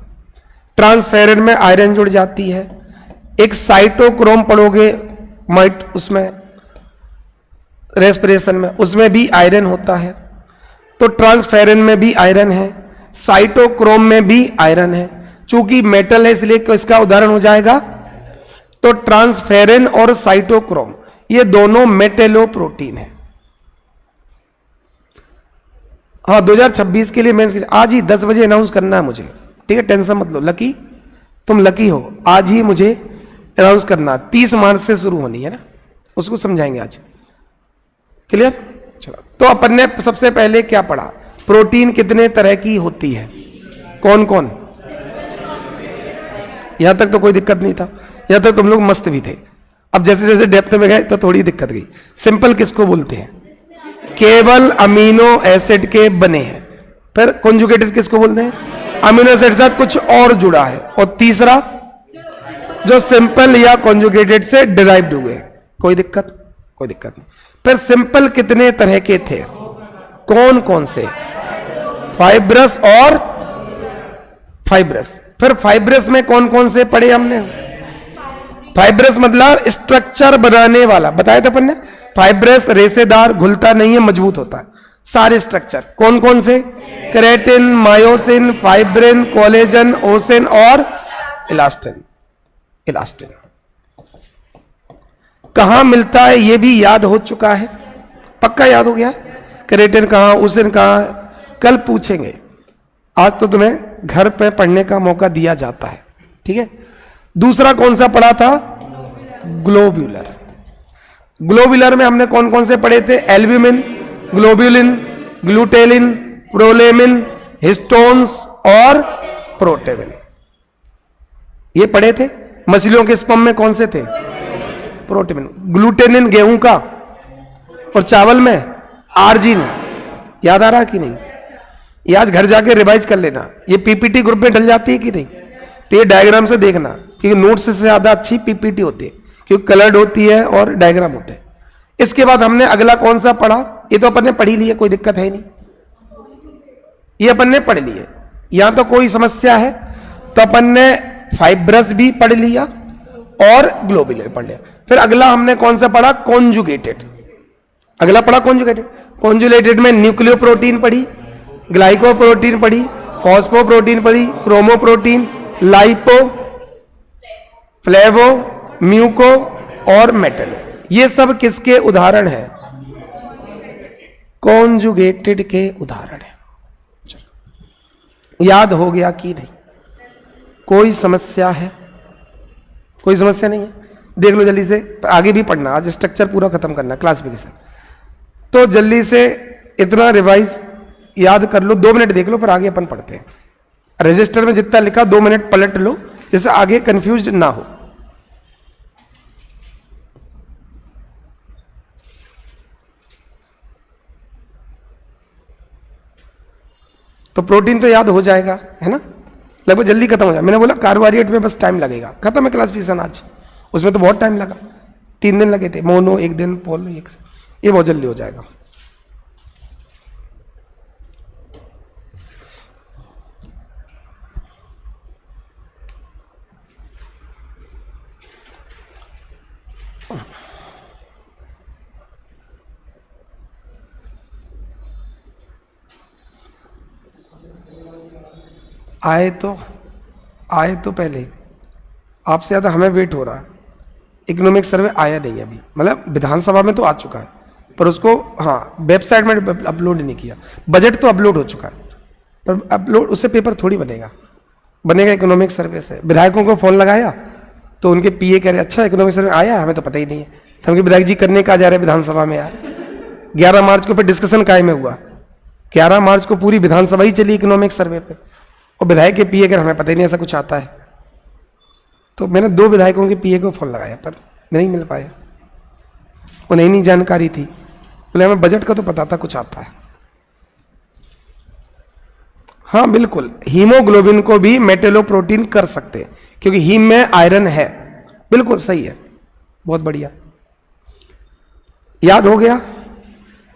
ट्रांसफेरिन में आयरन जुड़ जाती है। एक साइटोक्रोम पढ़ोगे माइट, उसमें रेस्पिरेशन में, उसमें भी आयरन होता है। तो ट्रांसफेरिन में भी आयरन है, साइटोक्रोम में भी आयरन है। चूंकि मेटल है इसलिए इसका उदाहरण हो जाएगा। तो ट्रांसफेरिन और साइटोक्रोम ये दोनों मेटेलोप्रोटीन है। हाँ, 2026 के लिए मेंस के लिए आज ही 10 बजे अनाउंस करना है मुझे। ठीक है, टेंशन मत लो। लकी, तुम लकी हो, आज ही मुझे अनाउंस करना। 30 मार्च से शुरू होनी है ना, उसको समझाएंगे आज। क्लियर? चलो, तो अपन ने सबसे पहले क्या पढ़ा? प्रोटीन कितने तरह की होती है? कौन कौन? यहां तक तो कोई दिक्कत नहीं था, यहां तक तुम लोग मस्त भी थे। अब जैसे जैसे डेप्थ में गए तो थोड़ी दिक्कत गई। सिंपल किसको बोलते हैं? केवल अमीनो एसिड के बने हैं। फिर कॉन्जुगेटेड किसको बोलते हैं? अमीनो एसिड के साथ कुछ और जुड़ा है। और तीसरा जो सिंपल या कॉन्जुगेटेड से डिराइव्ड हुए। कोई दिक्कत? कोई दिक्कत नहीं। फिर सिंपल कितने तरह के थे? कौन कौन से? फाइब्रस और फाइब्रस। फिर फाइब्रस में कौन कौन से पढ़े हमने? फाइब्रस मतलब स्ट्रक्चर बनाने वाला, बताया था अपन ने। फाइब्रस रेशेदार, घुलता नहीं है, मजबूत होता है। सारे स्ट्रक्चर कौन कौन से? केराटिन, मायोसिन, फाइब्रिन, कोलेजन, ओसिन और इलास्टिन। इलास्टिन कहां मिलता है ये भी याद हो चुका है, पक्का याद हो गया। केराटिन कहां, ओसिन कहां, कल पूछेंगे। आज तो तुम्हें घर पे पढ़ने का मौका दिया जाता है। ठीक है। दूसरा कौन सा पढ़ा था? ग्लोब्यूलर। ग्लोब्यूलर में हमने कौन कौन से पढ़े थे? एल्ब्यूमिन, ग्लोब्यूलिन, ग्लूटेलिन, प्रोलेमिन, हिस्टोन्स और प्रोटेबिन, ये पढ़े थे। मछलियों के स्पर्म में कौन से थे? प्रोटेबिन। ग्लूटेनिन गेहूं का, और चावल में आर्जिन। याद आ रहा कि नहीं? ये आज घर जाके रिवाइज कर लेना। ये पीपीटी ग्रुप में डल जाती है कि नहीं? तो ये डायग्राम से देखना, क्योंकि नोट्स से ज्यादा अच्छी पीपीटी होती है, क्योंकि कलर्ड होती है और डायग्राम होते हैं। इसके बाद हमने अगला कौन सा पढ़ा, ये तो अपन ने पढ़ी लिया, कोई दिक्कत है नहीं, ये अपन ने पढ़ लिए, यहां तो कोई समस्या है। तो अपन ने फाइब्रस भी पढ़ लिया और ग्लोबुलर पढ़ लिया। फिर अगला हमने कौन सा पढ़ा, कॉन्जुगेटेड। अगला पढ़ा कॉन्जुगेटेड। कॉन्जुगेटेड में न्यूक्लियोप्रोटीन पढ़ी, ग्लाइकोप्रोटीन पढ़ी, फॉस्फोप्रोटीन पढ़ी, क्रोमोप्रोटीन, लाइपो, फ्लेवो, म्यूको और मेटल। ये सब किसके उदाहरण हैं, कॉन्जुगेटेड के उदाहरण हैं। याद हो गया कि नहीं, कोई समस्या है, कोई समस्या नहीं है, देख लो जल्दी से, आगे भी पढ़ना, आज स्ट्रक्चर पूरा खत्म करना, क्लासिफिकेशन। तो जल्दी से इतना रिवाइज याद कर लो, 2 मिनट देख लो, फिर आगे अपन पढ़ते हैं। रजिस्टर में जितना लिखा 2 मिनट पलट लो, जैसे आगे कंफ्यूज ना हो। तो प्रोटीन तो याद हो जाएगा, है ना, लगभग जल्दी खत्म हो जाएगा। मैंने बोला कार्बोहाइड्रेट में बस टाइम लगेगा, खत्म है क्लासिफिकेशन आज। उसमें तो बहुत टाइम लगा, 3 दिन लगे थे, मोनो 1 दिन, पोलो 1 से, ये बहुत जल्दी हो जाएगा। आए तो पहले आपसे ज़्यादा हमें वेट हो रहा है। इकोनॉमिक सर्वे आया नहीं अभी, मतलब विधानसभा में तो आ चुका है, पर उसको हाँ वेबसाइट में अपलोड नहीं किया। बजट तो अपलोड हो चुका है, पर अपलोड उससे पेपर थोड़ी बनेगा इकोनॉमिक सर्वे से। विधायकों को फ़ोन लगाया तो उनके पीए कह रहे अच्छा इकोनॉमिक सर्वे आया, हमें तो पता ही नहीं है। तो उनके विधायक जी करने का जा रहे विधानसभा में यार। 11 मार्च को फिर डिस्कशन काय में हुआ, 11 मार्च को पूरी विधानसभा ही चली इकोनॉमिक सर्वे पे, और विधायक के पीए कर हमें पता ही नहीं ऐसा कुछ आता है। तो मैंने 2 विधायकों के पीए को फोन लगाया, पर नहीं मिल पाया, उन्हें नहीं जानकारी थी। बोले हमें बजट का तो पता था कुछ आता है। हाँ बिल्कुल, हीमोग्लोबिन को भी मेटेलोप्रोटीन कर सकते हैं, क्योंकि हीम में आयरन है। बिल्कुल सही है, बहुत बढ़िया, याद हो गया।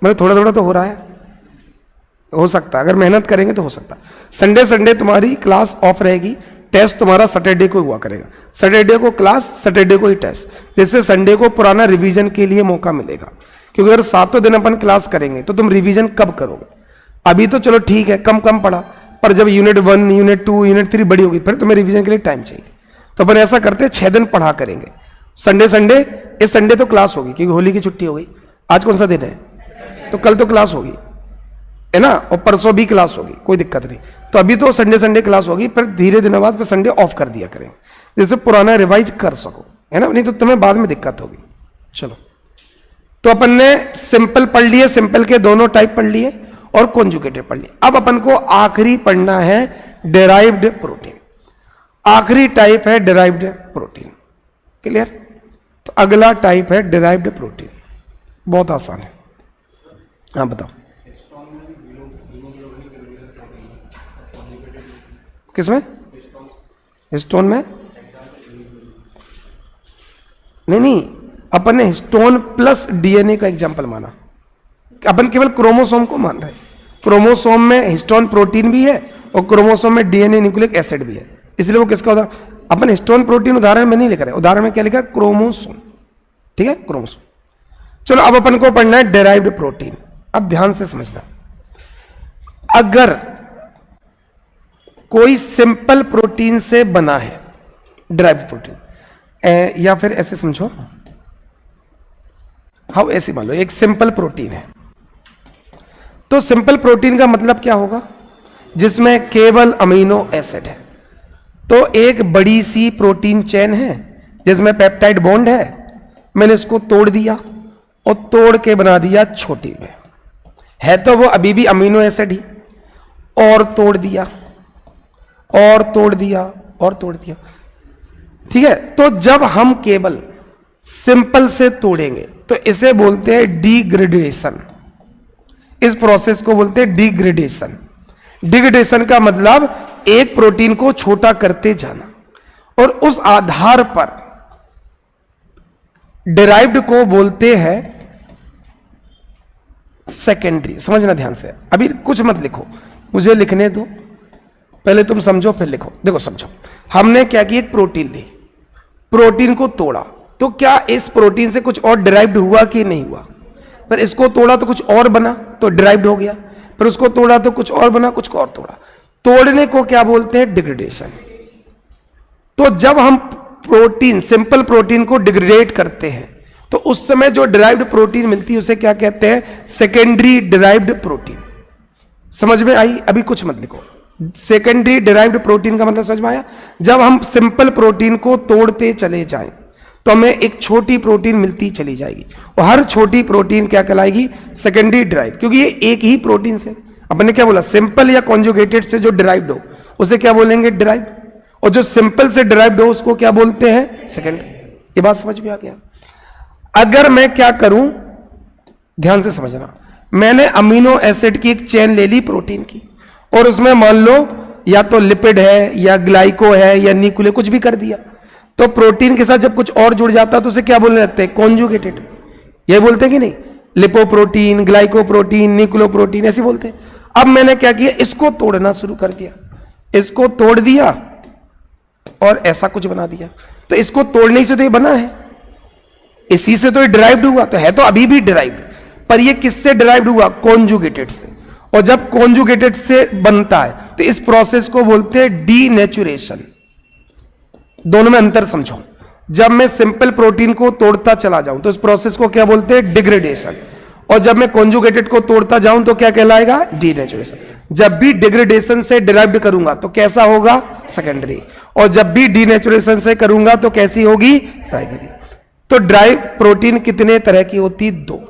मतलब थोड़ा थोड़ा तो हो रहा है, हो सकता है अगर मेहनत करेंगे तो हो सकता है। संडे तुम्हारी क्लास ऑफ रहेगी, टेस्ट तुम्हारा सैटरडे को हुआ करेगा। सैटरडे को क्लास, सैटरडे को ही टेस्ट, जिससे संडे को पुराना रिवीजन के लिए मौका मिलेगा। क्योंकि अगर 7 दिन अपन क्लास करेंगे तो तुम रिवीजन कब करोगे? अभी तो चलो ठीक है कम पढ़ा, पर जब यूनिट 1, यूनिट 2, यूनिट 3 बड़ी होगी, फिर तुम्हें रिवीजन के लिए टाइम चाहिए। तो अपन ऐसा करते हैं 6 दिन पढ़ा करेंगे। संडे इस संडे तो क्लास होगी क्योंकि होली की छुट्टी हो गई। आज कौन सा दिन है? तो कल तो क्लास होगी, है ना, और परसों भी क्लास होगी, कोई दिक्कत नहीं। तो अभी तो संडे क्लास होगी, फिर धीरे दिनों बाद फिर संडे ऑफ कर दिया करें, जिससे पुराना रिवाइज कर सको, है ना, नहीं तो तुम्हें बाद में दिक्कत होगी। चलो, तो अपन ने सिंपल पढ़ लिए, सिंपल के दोनों टाइप पढ़ लिए और कॉन्जुगेटेड पढ़ लिए। अब अपन को आखिरी पढ़ना है डेराइव्ड प्रोटीन। आखिरी टाइप है डेराइव्ड प्रोटीन। क्लियर? तो अगला टाइप है डेराइव्ड प्रोटीन, बहुत आसान है। हाँ बताओ, किसमें? हिस्टोन में? नहीं, अपन ने हिस्टोन प्लस डीएनए का एग्जांपल माना। अपन केवल क्रोमोसोम को मान रहे हैं। क्रोमोसोम में हिस्टोन प्रोटीन भी है और क्रोमोसोम में डीएनए न्यूक्लिक एसिड भी है, इसलिए वो किसका उदाहरण? अपन हिस्टोन प्रोटीन उदाहरण में नहीं लिख रहे, उदाहरण में क्या लिखा? क्रोमोसोम। ठीक है, क्रोमोसोम। चलो अब अपन को पढ़ना है डेराइव्ड प्रोटीन। अब ध्यान से समझना, अगर कोई सिंपल प्रोटीन से बना है डेराइव्ड प्रोटीन, या फिर ऐसे समझो, हाँ ऐसे मान लो एक सिंपल प्रोटीन है, तो सिंपल प्रोटीन का मतलब क्या होगा? जिसमें केवल अमीनो एसिड है। तो एक बड़ी सी प्रोटीन चेन है जिसमें पेप्टाइड बॉन्ड है, मैंने इसको तोड़ दिया और तोड़ के बना दिया छोटी में, है तो वो अभी भी अमीनो एसिड ही, और तोड़ दिया और तोड़ दिया और तोड़ दिया। ठीक है, तो जब हम केवल सिंपल से तोड़ेंगे तो इसे बोलते हैं डिग्रेडेशन। इस प्रोसेस को बोलते हैं डिग्रेडेशन। डिग्रेडेशन का मतलब एक प्रोटीन को छोटा करते जाना और उस आधार पर डिराइव्ड को बोलते हैं सेकेंडरी। समझना ध्यान से, अभी कुछ मत लिखो, मुझे लिखने दो, पहले तुम समझो फिर लिखो। देखो समझो, हमने क्या किया, एक प्रोटीन ली, प्रोटीन को तोड़ा, तो क्या इस प्रोटीन से कुछ और डिराइव्ड हुआ कि नहीं हुआ? पर इसको तोड़ा तो कुछ और बना, तो डिराइव्ड हो गया। पर उसको तोड़ा तो कुछ और बना, कुछ और तोड़ा। तोड़ने को क्या बोलते हैं? डिग्रेडेशन। तो जब हम प्रोटीन, सिंपल प्रोटीन को डिग्रेड करते हैं तो उस समय जो डिराइव्ड प्रोटीन मिलती है उसे क्या कहते हैं? Secondary derived protein. समझ में आई? अभी कुछ मत लिखो। सेकेंडरी डिराइव्ड प्रोटीन का मतलब समझ में आया? जब हम सिंपल प्रोटीन को तोड़ते चले जाएं तो हमें एक छोटी प्रोटीन मिलती चली जाएगी, और हर छोटी प्रोटीन क्या कहलाएगी? Secondary derived. क्योंकि ये एक ही प्रोटीन से, अपने क्या बोला, सिंपल या कॉन्जुगेटेड से जो डिराइव्ड हो उसे क्या बोलेंगे? डिराइव्ड। और जो सिंपल से डिराइव्ड हो उसको क्या बोलते हैं? सेकेंडरी। ये बात समझ में आ गया? अगर मैं क्या करूं, ध्यान से समझना, मैंने अमीनो एसिड की एक चेन ले ली प्रोटीन की, और उसमें मान लो या तो लिपिड है या ग्लाइको है या न्यूक्लियो, कुछ भी कर दिया, तो प्रोटीन के साथ जब कुछ और जुड़ जाता है तो उसे क्या बोलने लगते हैं? कॉन्जुगेटेड। ये बोलते हैं कि नहीं? लिपोप्रोटीन, ग्लाइकोप्रोटीन, न्यूक्लियोप्रोटीन ऐसे बोलते हैं। अब मैंने क्या किया, इसको तोड़ना शुरू कर दिया, इसको तोड़ दिया और ऐसा कुछ बना दिया। तो इसको तोड़ने से तो ये बना है, इसी से तो ये डिराइव्ड हुआ, तो है तो अभी भी डिराइव्ड, पर ये किससे डिराइव्ड हुआ? कॉन्जुगेटेड से। और जब कॉन्जुगेटेड से बनता है तो इस प्रोसेस को बोलते हैं डीनेचुरेशन। दोनों में अंतर समझो। जब मैं सिंपल प्रोटीन को तोड़ता चला जाऊं तो इस प्रोसेस को क्या बोलते हैं? डिग्रेडेशन। और जब मैं कॉन्जुगेटेड को तोड़ता जाऊं तो क्या कहलाएगा? डीनेचुरेशन। जब भी डिग्रेडेशन से डिराइव्ड करूंगा तो कैसा होगा? सेकेंडरी। और जब भी डीनेचुरेशन से करूंगा तो कैसी होगी? प्राइमरी। तो ड्राइव प्रोटीन कितने तरह की होती? दो,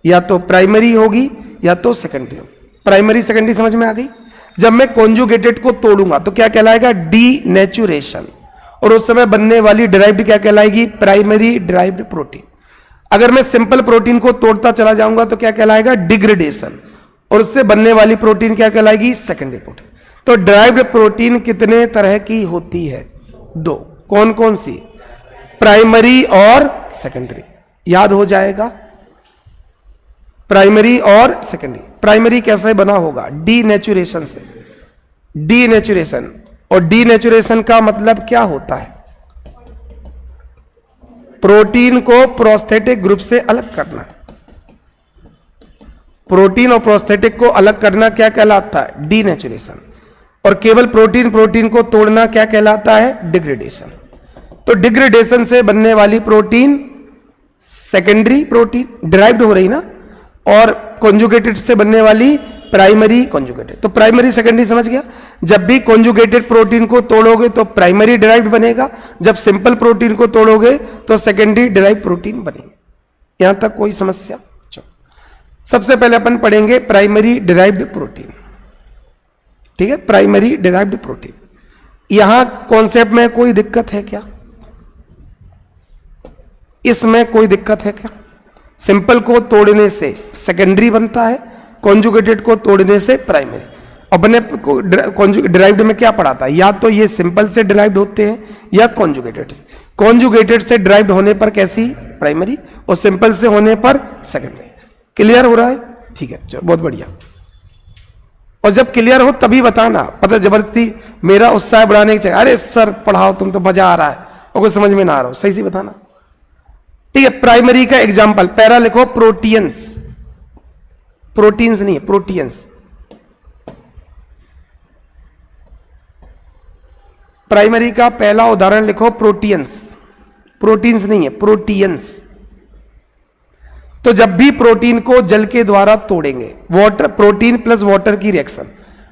या तो प्राइमरी होगी या तो सेकेंडरी होगी। प्राइमरी सेकेंडरी समझ में आ गई? जब मैं कॉन्जुगेटेड को तोड़ूंगा तो क्या कहलाएगा? डीनेचुरेशन। और उस समय बनने वाली डिराइव्ड क्या कहलाएगी? Primary derived protein. अगर मैं सिंपल प्रोटीन को तोड़ता चला जाऊंगा तो क्या कहलाएगा? डिग्रेडेशन। और उससे बनने वाली प्रोटीन क्या कहलाएगी? Secondary protein. तो डिराइव्ड प्रोटीन कितने तरह की होती है? दो। कौन कौन सी? प्राइमरी और सेकेंडरी। याद हो जाएगा, प्राइमरी और सेकेंडरी। प्राइमरी कैसे बना होगा? डीनेचुरेशन से। डीनेचुरेशन, और डीनेचुरेशन का मतलब क्या होता है? प्रोटीन को प्रोस्थेटिक ग्रुप से अलग करना। प्रोटीन और प्रोस्थेटिक को अलग करना क्या कहलाता है? डीनेचुरेशन। और केवल प्रोटीन प्रोटीन को तोड़ना क्या कहलाता है? डिग्रेडेशन। तो डिग्रेडेशन से बनने वाली प्रोटीन सेकेंडरी प्रोटीन डिराइव्ड हो रही ना, और कॉन्जुगेटेड से बनने वाली प्राइमरी कॉन्जुगेटेड। तो प्राइमरी सेकेंडरी समझ गया? जब भी कॉन्जुगेटेड प्रोटीन को तोड़ोगे तो प्राइमरी डिराइव्ड बनेगा, जब सिंपल प्रोटीन को तोड़ोगे तो सेकेंडरी डिराइव्ड प्रोटीन बनेगी। यहां तक कोई समस्या? चलो, सबसे पहले अपन पढ़ेंगे प्राइमरी डिराइव्ड प्रोटीन। ठीक है, प्राइमरी डिराइव्ड प्रोटीन। यहां कॉन्सेप्ट में कोई दिक्कत है क्या? इसमें कोई दिक्कत है क्या? सिंपल को तोड़ने से सेकेंडरी बनता है, कॉन्जुगेटेड को तोड़ने से प्राइमरी। अपने डिराइव्ड में क्या पढ़ा था? या तो ये सिंपल से डिराइव्ड होते हैं या कॉन्जुगेटेड से। कॉन्जुगेटेड से डिराइव्ड होने पर कैसी? प्राइमरी, और सिंपल से होने पर सेकेंडरी। क्लियर हो रहा है? ठीक है, चलो बहुत बढ़िया। और जब क्लियर हो तभी बताना, पता जबरदस्ती मेरा उत्साह बढ़ाने की चाहिए, अरे सर पढ़ाओ तुम तो मजा आ रहा है, और कुछ समझ में ना आ रहा हो, सही से बताना। ठीक है, प्राइमरी का एग्जाम्पल पैरा लिखो, प्रोटीन्स। प्रोटीन्स नहीं है, प्रोटीन्स। प्राइमरी का पहला उदाहरण लिखो, प्रोटीन्स। प्रोटीन्स नहीं है, प्रोटीन्स। तो जब भी प्रोटीन को जल के द्वारा तोड़ेंगे, वाटर, प्रोटीन प्लस वाटर की रिएक्शन,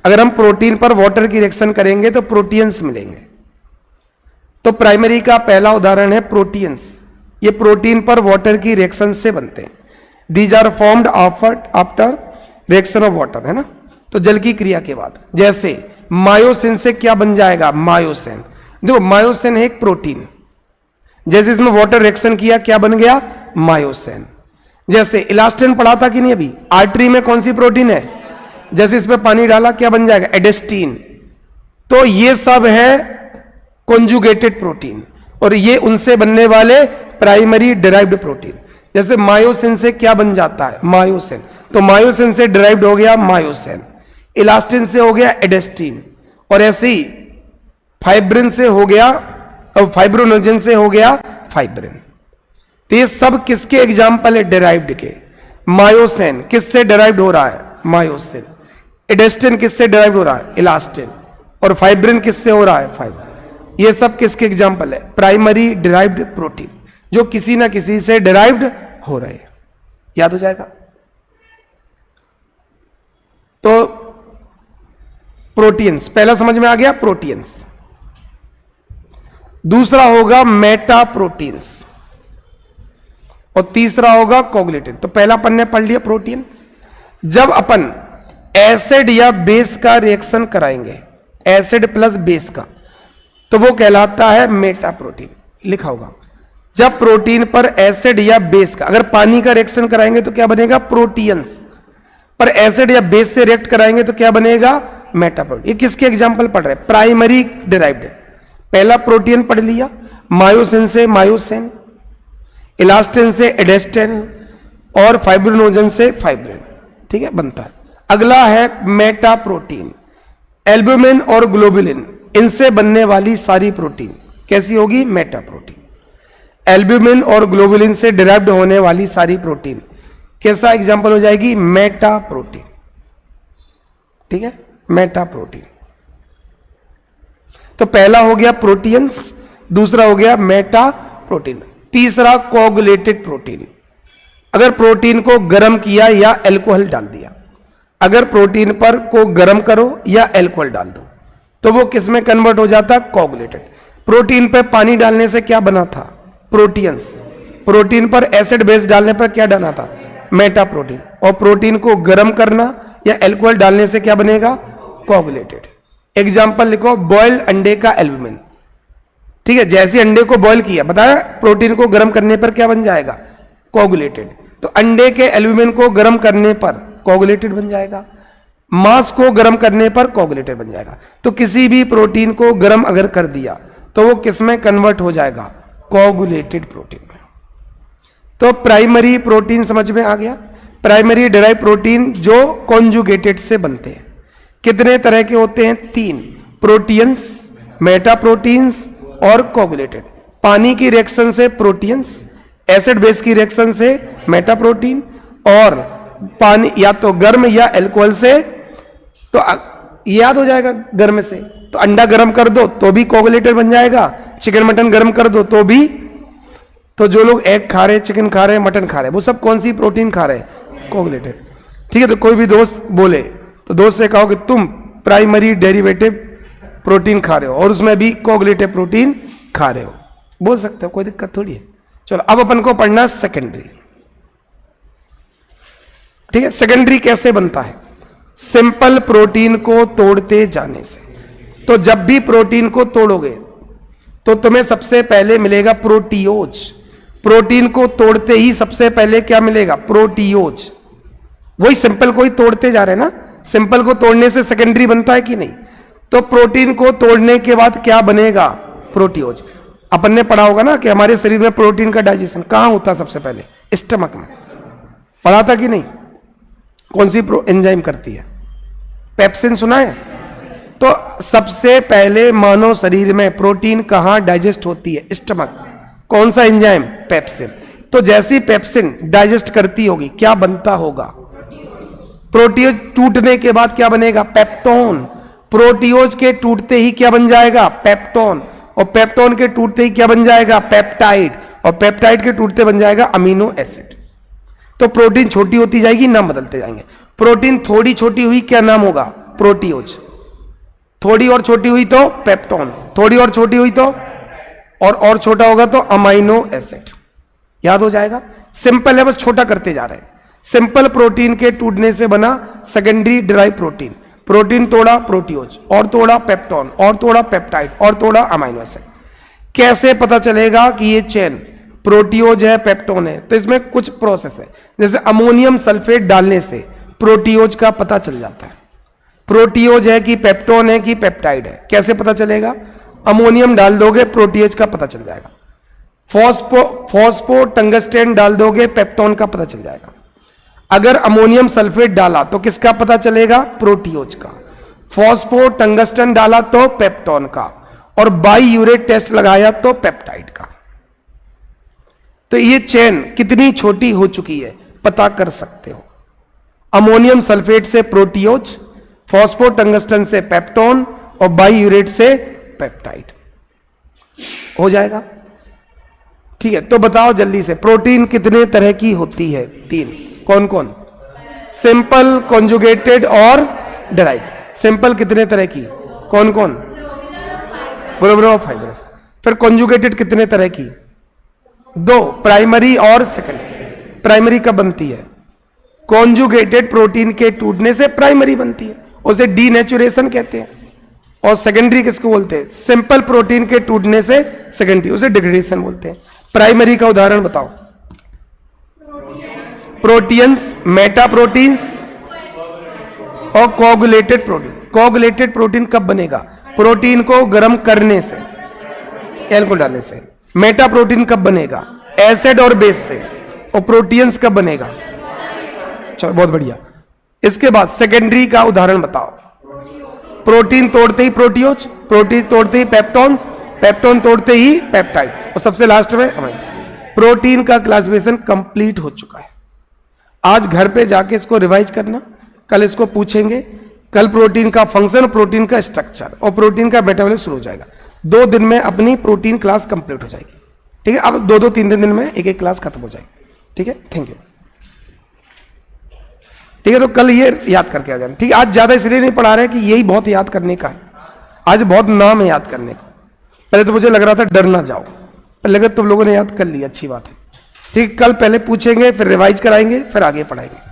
अगर हम प्रोटीन पर वाटर की रिएक्शन करेंगे तो प्रोटीन्स मिलेंगे। तो प्राइमरी का पहला उदाहरण है प्रोटीन्स। ये प्रोटीन पर वाटर की रिएक्शन से बनते हैं। These are formed after reaction of water, है ना? तो जल की क्रिया के बाद, जैसे मायोसिन से क्या बन जाएगा? मायोसिन। देखो मायोसिन है एक प्रोटीन, जैसे इसमें वाटर रिएक्शन किया क्या बन गया? मायोसिन। जैसे इलास्टिन पढ़ा था कि नहीं अभी? आर्टरी में कौन सी प्रोटीन है? जैसे इसमें पानी डाला क्या बन जाएगा? एडेस्टीन। तो ये सब है कॉन्जुगेटेड प्रोटीन, और ये उनसे बनने वाले प्राइमरी डिराइव्ड प्रोटीन। जैसे मायोसिन से क्या बन जाता है, मायोसिन, तो मायोसिन से डिराइव्ड हो गया मायोसिन, इलास्टिन से हो गया एडेस्टिन, और ऐसे ही फाइब्रिन से हो गया, और फाइब्रोनोजन से हो गया फाइब्रिन। तो ये सब किसके एग्जाम्पल है, डिराइव्ड के। मायोसिन किससे डिराइव्ड हो रहा है, मायोसिन। एडेस्टिन किससे डिराइव्ड हो रहा है, इलास्टिन। और फाइब्रिन किससे हो रहा है, फाइब्रिन। ये सब किसके एग्जाम्पल है, प्राइमरी डिराइव्ड प्रोटीन, जो किसी ना किसी से डिराइव्ड हो रहे हैं। याद हो जाएगा। तो प्रोटीन्स पहला समझ में आ गया, प्रोटीन्स। दूसरा होगा मेटा प्रोटीन्स, और तीसरा होगा कोगुलेटिन। तो पहला अपन ने पढ़ लिया प्रोटीन्स। जब अपन एसिड या बेस का रिएक्शन कराएंगे, एसिड प्लस बेस का, तो वो कहलाता है मेटा प्रोटीन, लिखा होगा। जब प्रोटीन पर एसिड या बेस का, अगर पानी का रिएक्शन कराएंगे तो क्या बनेगा, प्रोटीन्स। पर एसिड या बेस से रिएक्ट कराएंगे तो क्या बनेगा, मेटा प्रोटीन। ये किसके एग्जाम्पल पढ़ रहे हैं, प्राइमरी डिराइव्ड। पहला प्रोटीन पढ़ लिया, मायोसिन से मायोसिन, इलास्टिन से एडेस्टिन, और फाइब्रिनोजन से फाइब्रिन। ठीक है, बनता है। अगला है मेटा प्रोटीन। एल्ब्यूमिन और ग्लोबुलिन, इनसे बनने वाली सारी प्रोटीन कैसी होगी, मेटा प्रोटीन। एल्ब्यूमिन और ग्लोबुलिन से डिराइव्ड होने वाली सारी प्रोटीन कैसा एग्जाम्पल हो जाएगी, मेटा प्रोटीन। ठीक है, मेटा प्रोटीन। तो पहला हो गया प्रोटीन्स, दूसरा हो गया मेटा प्रोटीन, तीसरा कोगुलेटेड प्रोटीन। अगर प्रोटीन को गर्म किया या अल्कोहल डाल दिया, अगर प्रोटीन पर को गर्म करो या अल्कोहल डाल दो, तो वो किस में कन्वर्ट हो जाता, कोगुलेटेड। प्रोटीन पर पानी डालने से क्या बना था, प्रोटीन्स। प्रोटीन पर एसिड बेस डालने पर क्या डालना था, मेटा प्रोटीन। और प्रोटीन को गर्म करना या अल्कोहल डालने से क्या बनेगा, कोगुलेटेड। एग्जाम्पल लिखो, बॉइल्ड अंडे का एल्ब्यूमिन। ठीक है, जैसे अंडे को बॉईल किया, बताया प्रोटीन को गर्म करने पर क्या बन जाएगा, कोगुलेटेड। तो अंडे के एल्ब्यूमिन को गर्म करने पर कोगुलेटेड बन जाएगा, मांस को गर्म करने पर कोगुलेटेड बन जाएगा। तो किसी भी प्रोटीन को गर्म अगर कर दिया तो वो किस में कन्वर्ट हो जाएगा, कोगुलेटेड प्रोटीन में। तो प्राइमरी प्रोटीन समझ में आ गया। प्राइमरी डिराइव प्रोटीन जो कॉन्जुगेटेड से बनते हैं। कितने तरह के होते हैं, 3, प्रोटीन्स, मेटा प्रोटीन्स और कोगुलेटेड। पानी की रिएक्शन से प्रोटीन्स, एसिड बेस की रिएक्शन से मेटा प्रोटीन, और पानी या तो गर्म या अल्कोहल से, तो याद हो जाएगा गर्म से। तो अंडा गर्म कर दो तो भी कोगुलेटेड बन जाएगा, चिकन मटन गर्म कर दो तो भी। तो जो लोग एग खा रहे, चिकन खा रहे, मटन खा रहे, वो सब कौन सी प्रोटीन खा रहे हैं, कोगुलेटेड। ठीक है, तो कोई भी दोस्त बोले तो दोस्त से कहो कि तुम प्राइमरी डेरिवेटिव प्रोटीन खा रहे हो और उसमें भी कोगुलेटिव प्रोटीन खा रहे हो, बोल सकते हो, कोई दिक्कत थोड़ी है। चलो अब अपन को पढ़ना सेकेंडरी। ठीक है, सेकेंडरी कैसे बनता है, सिंपल प्रोटीन को तोड़ते जाने से। तो जब भी प्रोटीन को तोड़ोगे तो तुम्हें सबसे पहले मिलेगा प्रोटीओज। प्रोटीन को तोड़ते ही सबसे पहले क्या मिलेगा, प्रोटीओज। वही सिंपल को ही तोड़ते जा रहे हैं ना, सिंपल को तोड़ने से सेकेंडरी बनता है कि नहीं। तो प्रोटीन को तोड़ने के बाद क्या बनेगा, प्रोटीओज। अपन ने पढ़ा होगा ना कि हमारे शरीर में प्रोटीन का डाइजेशन कहां होता है, सबसे पहले स्टमक में, पढ़ा था कि नहीं। कौन सी एंजाइम करती है, पेप्सिन, सुना है। तो सबसे पहले मानव शरीर में प्रोटीन कहां डाइजेस्ट होती है, स्टमक। कौन सा एंजाइम, पेप्सिन। तो जैसी पेप्सिन डाइजेस्ट करती होगी क्या बनता होगा, प्रोटीओज। टूटने के बाद क्या बनेगा, पेप्टोन। प्रोटीओज के टूटते ही क्या बन जाएगा, पेप्टोन। और पेप्टोन के टूटते ही क्या बन जाएगा, पेप्टाइड। और पेप्टाइड के टूटते बन जाएगा अमीनो एसिड। तो प्रोटीन छोटी होती जाएगी, नाम बदलते जाएंगे। प्रोटीन थोड़ी छोटी हुई क्या नाम होगा, प्रोटीओज। थोड़ी और छोटी हुई तो पेप्टोन, थोड़ी और छोटी हुई तो और छोटा होगा तो अमाइनो एसिड। याद हो जाएगा, सिंपल है, बस छोटा करते जा रहे हैं। सिंपल प्रोटीन के टूटने से बना सेकेंडरी डिराइव प्रोटीन। प्रोटीन तोड़ा प्रोटीओज, और तोड़ा पेप्टोन, और तोड़ा पेप्टाइड, और तोड़ा अमाइनो एसिड। कैसे पता चलेगा कि ये चेन प्रोटीओज है, पेप्टोन है, तो इसमें कुछ प्रोसेस है। जैसे अमोनियम सल्फेट डालने से प्रोटीओज का पता चल जाता है, प्रोटीओज है कि पेप्टोन है कि पेप्टाइड है। कैसे पता चलेगा, अमोनियम डाल दोगे प्रोटीओज का पता चल जाएगा। फॉस्फो टंगस्टेन डाल दोगे, पेप्टोन का पता चल जाएगा। अगर अमोनियम सल्फेट डाला तो किसका पता चलेगा? प्रोटियोज का। फॉस्फो टंगस्टन डाला तो पेप्टोन का, और बाईयूरेट टेस्ट लगाया तो पेप्टाइड का। तो ये चेन कितनी छोटी हो चुकी है पता कर सकते हो। अमोनियम सल्फेट से प्रोटियोज, फॉस्फो टंगस्टन से पेप्टोन, और बाईयूरेट से पेप्टाइड हो जाएगा। ठीक है, तो बताओ जल्दी से, प्रोटीन कितने तरह की होती है? 3। कौन कौन? सिंपल, कॉन्जुगेटेड और डेराइव। सिंपल कितने तरह की? कौन कौन? ग्लोबुलर और फाइब्रस। फिर कॉन्जुगेटेड कितने तरह की? 2, प्राइमरी और सेकेंडरी। प्राइमरी कब बनती है? कॉन्जुगेटेड प्रोटीन के टूटने से प्राइमरी बनती है, उसे डीनेचुरेशन कहते हैं। और सेकेंडरी किसको बोलते हैं? सिंपल प्रोटीन के टूटने से सेकेंडरी, उसे डिग्रेडेशन बोलते हैं। प्राइमरी का उदाहरण बताओ। प्रोटीन्स, मेटा प्रोटीन्स और कोगुलेटेड प्रोटीन। कोगुलेटेड प्रोटीन कब बनेगा? प्रोटीन को गर्म करने से, एल्कोहल डालने से। मेटा प्रोटीन कब बनेगा? एसिड और बेस से। और प्रोटीन्स कब बनेगा? चलो बहुत बढ़िया। इसके बाद सेकेंडरी का उदाहरण बताओ। प्रोटीन तोड़ते ही प्रोटियोज, प्रोटीन तोड़ते ही पेप्टॉन्स, पेप्टोन तोड़ते ही पेप्टाइड, और सबसे लास्ट में अमाइन। प्रोटीन का क्लासिफिकेशन कंप्लीट हो चुका है। आज घर पे जाके इसको रिवाइज करना, कल इसको पूछेंगे। कल प्रोटीन का फंक्शन, प्रोटीन का स्ट्रक्चर और प्रोटीन का मेटाबॉलिज्म शुरू हो जाएगा। 2 दिन में अपनी प्रोटीन क्लास कंप्लीट हो जाएगी। ठीक है, अब 2-2, 3 दिन में एक क्लास खत्म हो जाएगी। ठीक है, थैंक यू। ठीक है, तो कल ये याद करके आ जाना। ठीक है, आज ज्यादा इसलिए नहीं पढ़ा रहे कि यही बहुत याद करने का है। आज बहुत नाम है याद करने को। पहले तो मुझे लग रहा था डर ना जाओ, पर लगा तुम लोगों ने याद कर लिया, अच्छी बात है। ठीक, कल पहले पूछेंगे, फिर रिवाइज कराएंगे, फिर आगे पढ़ाएंगे।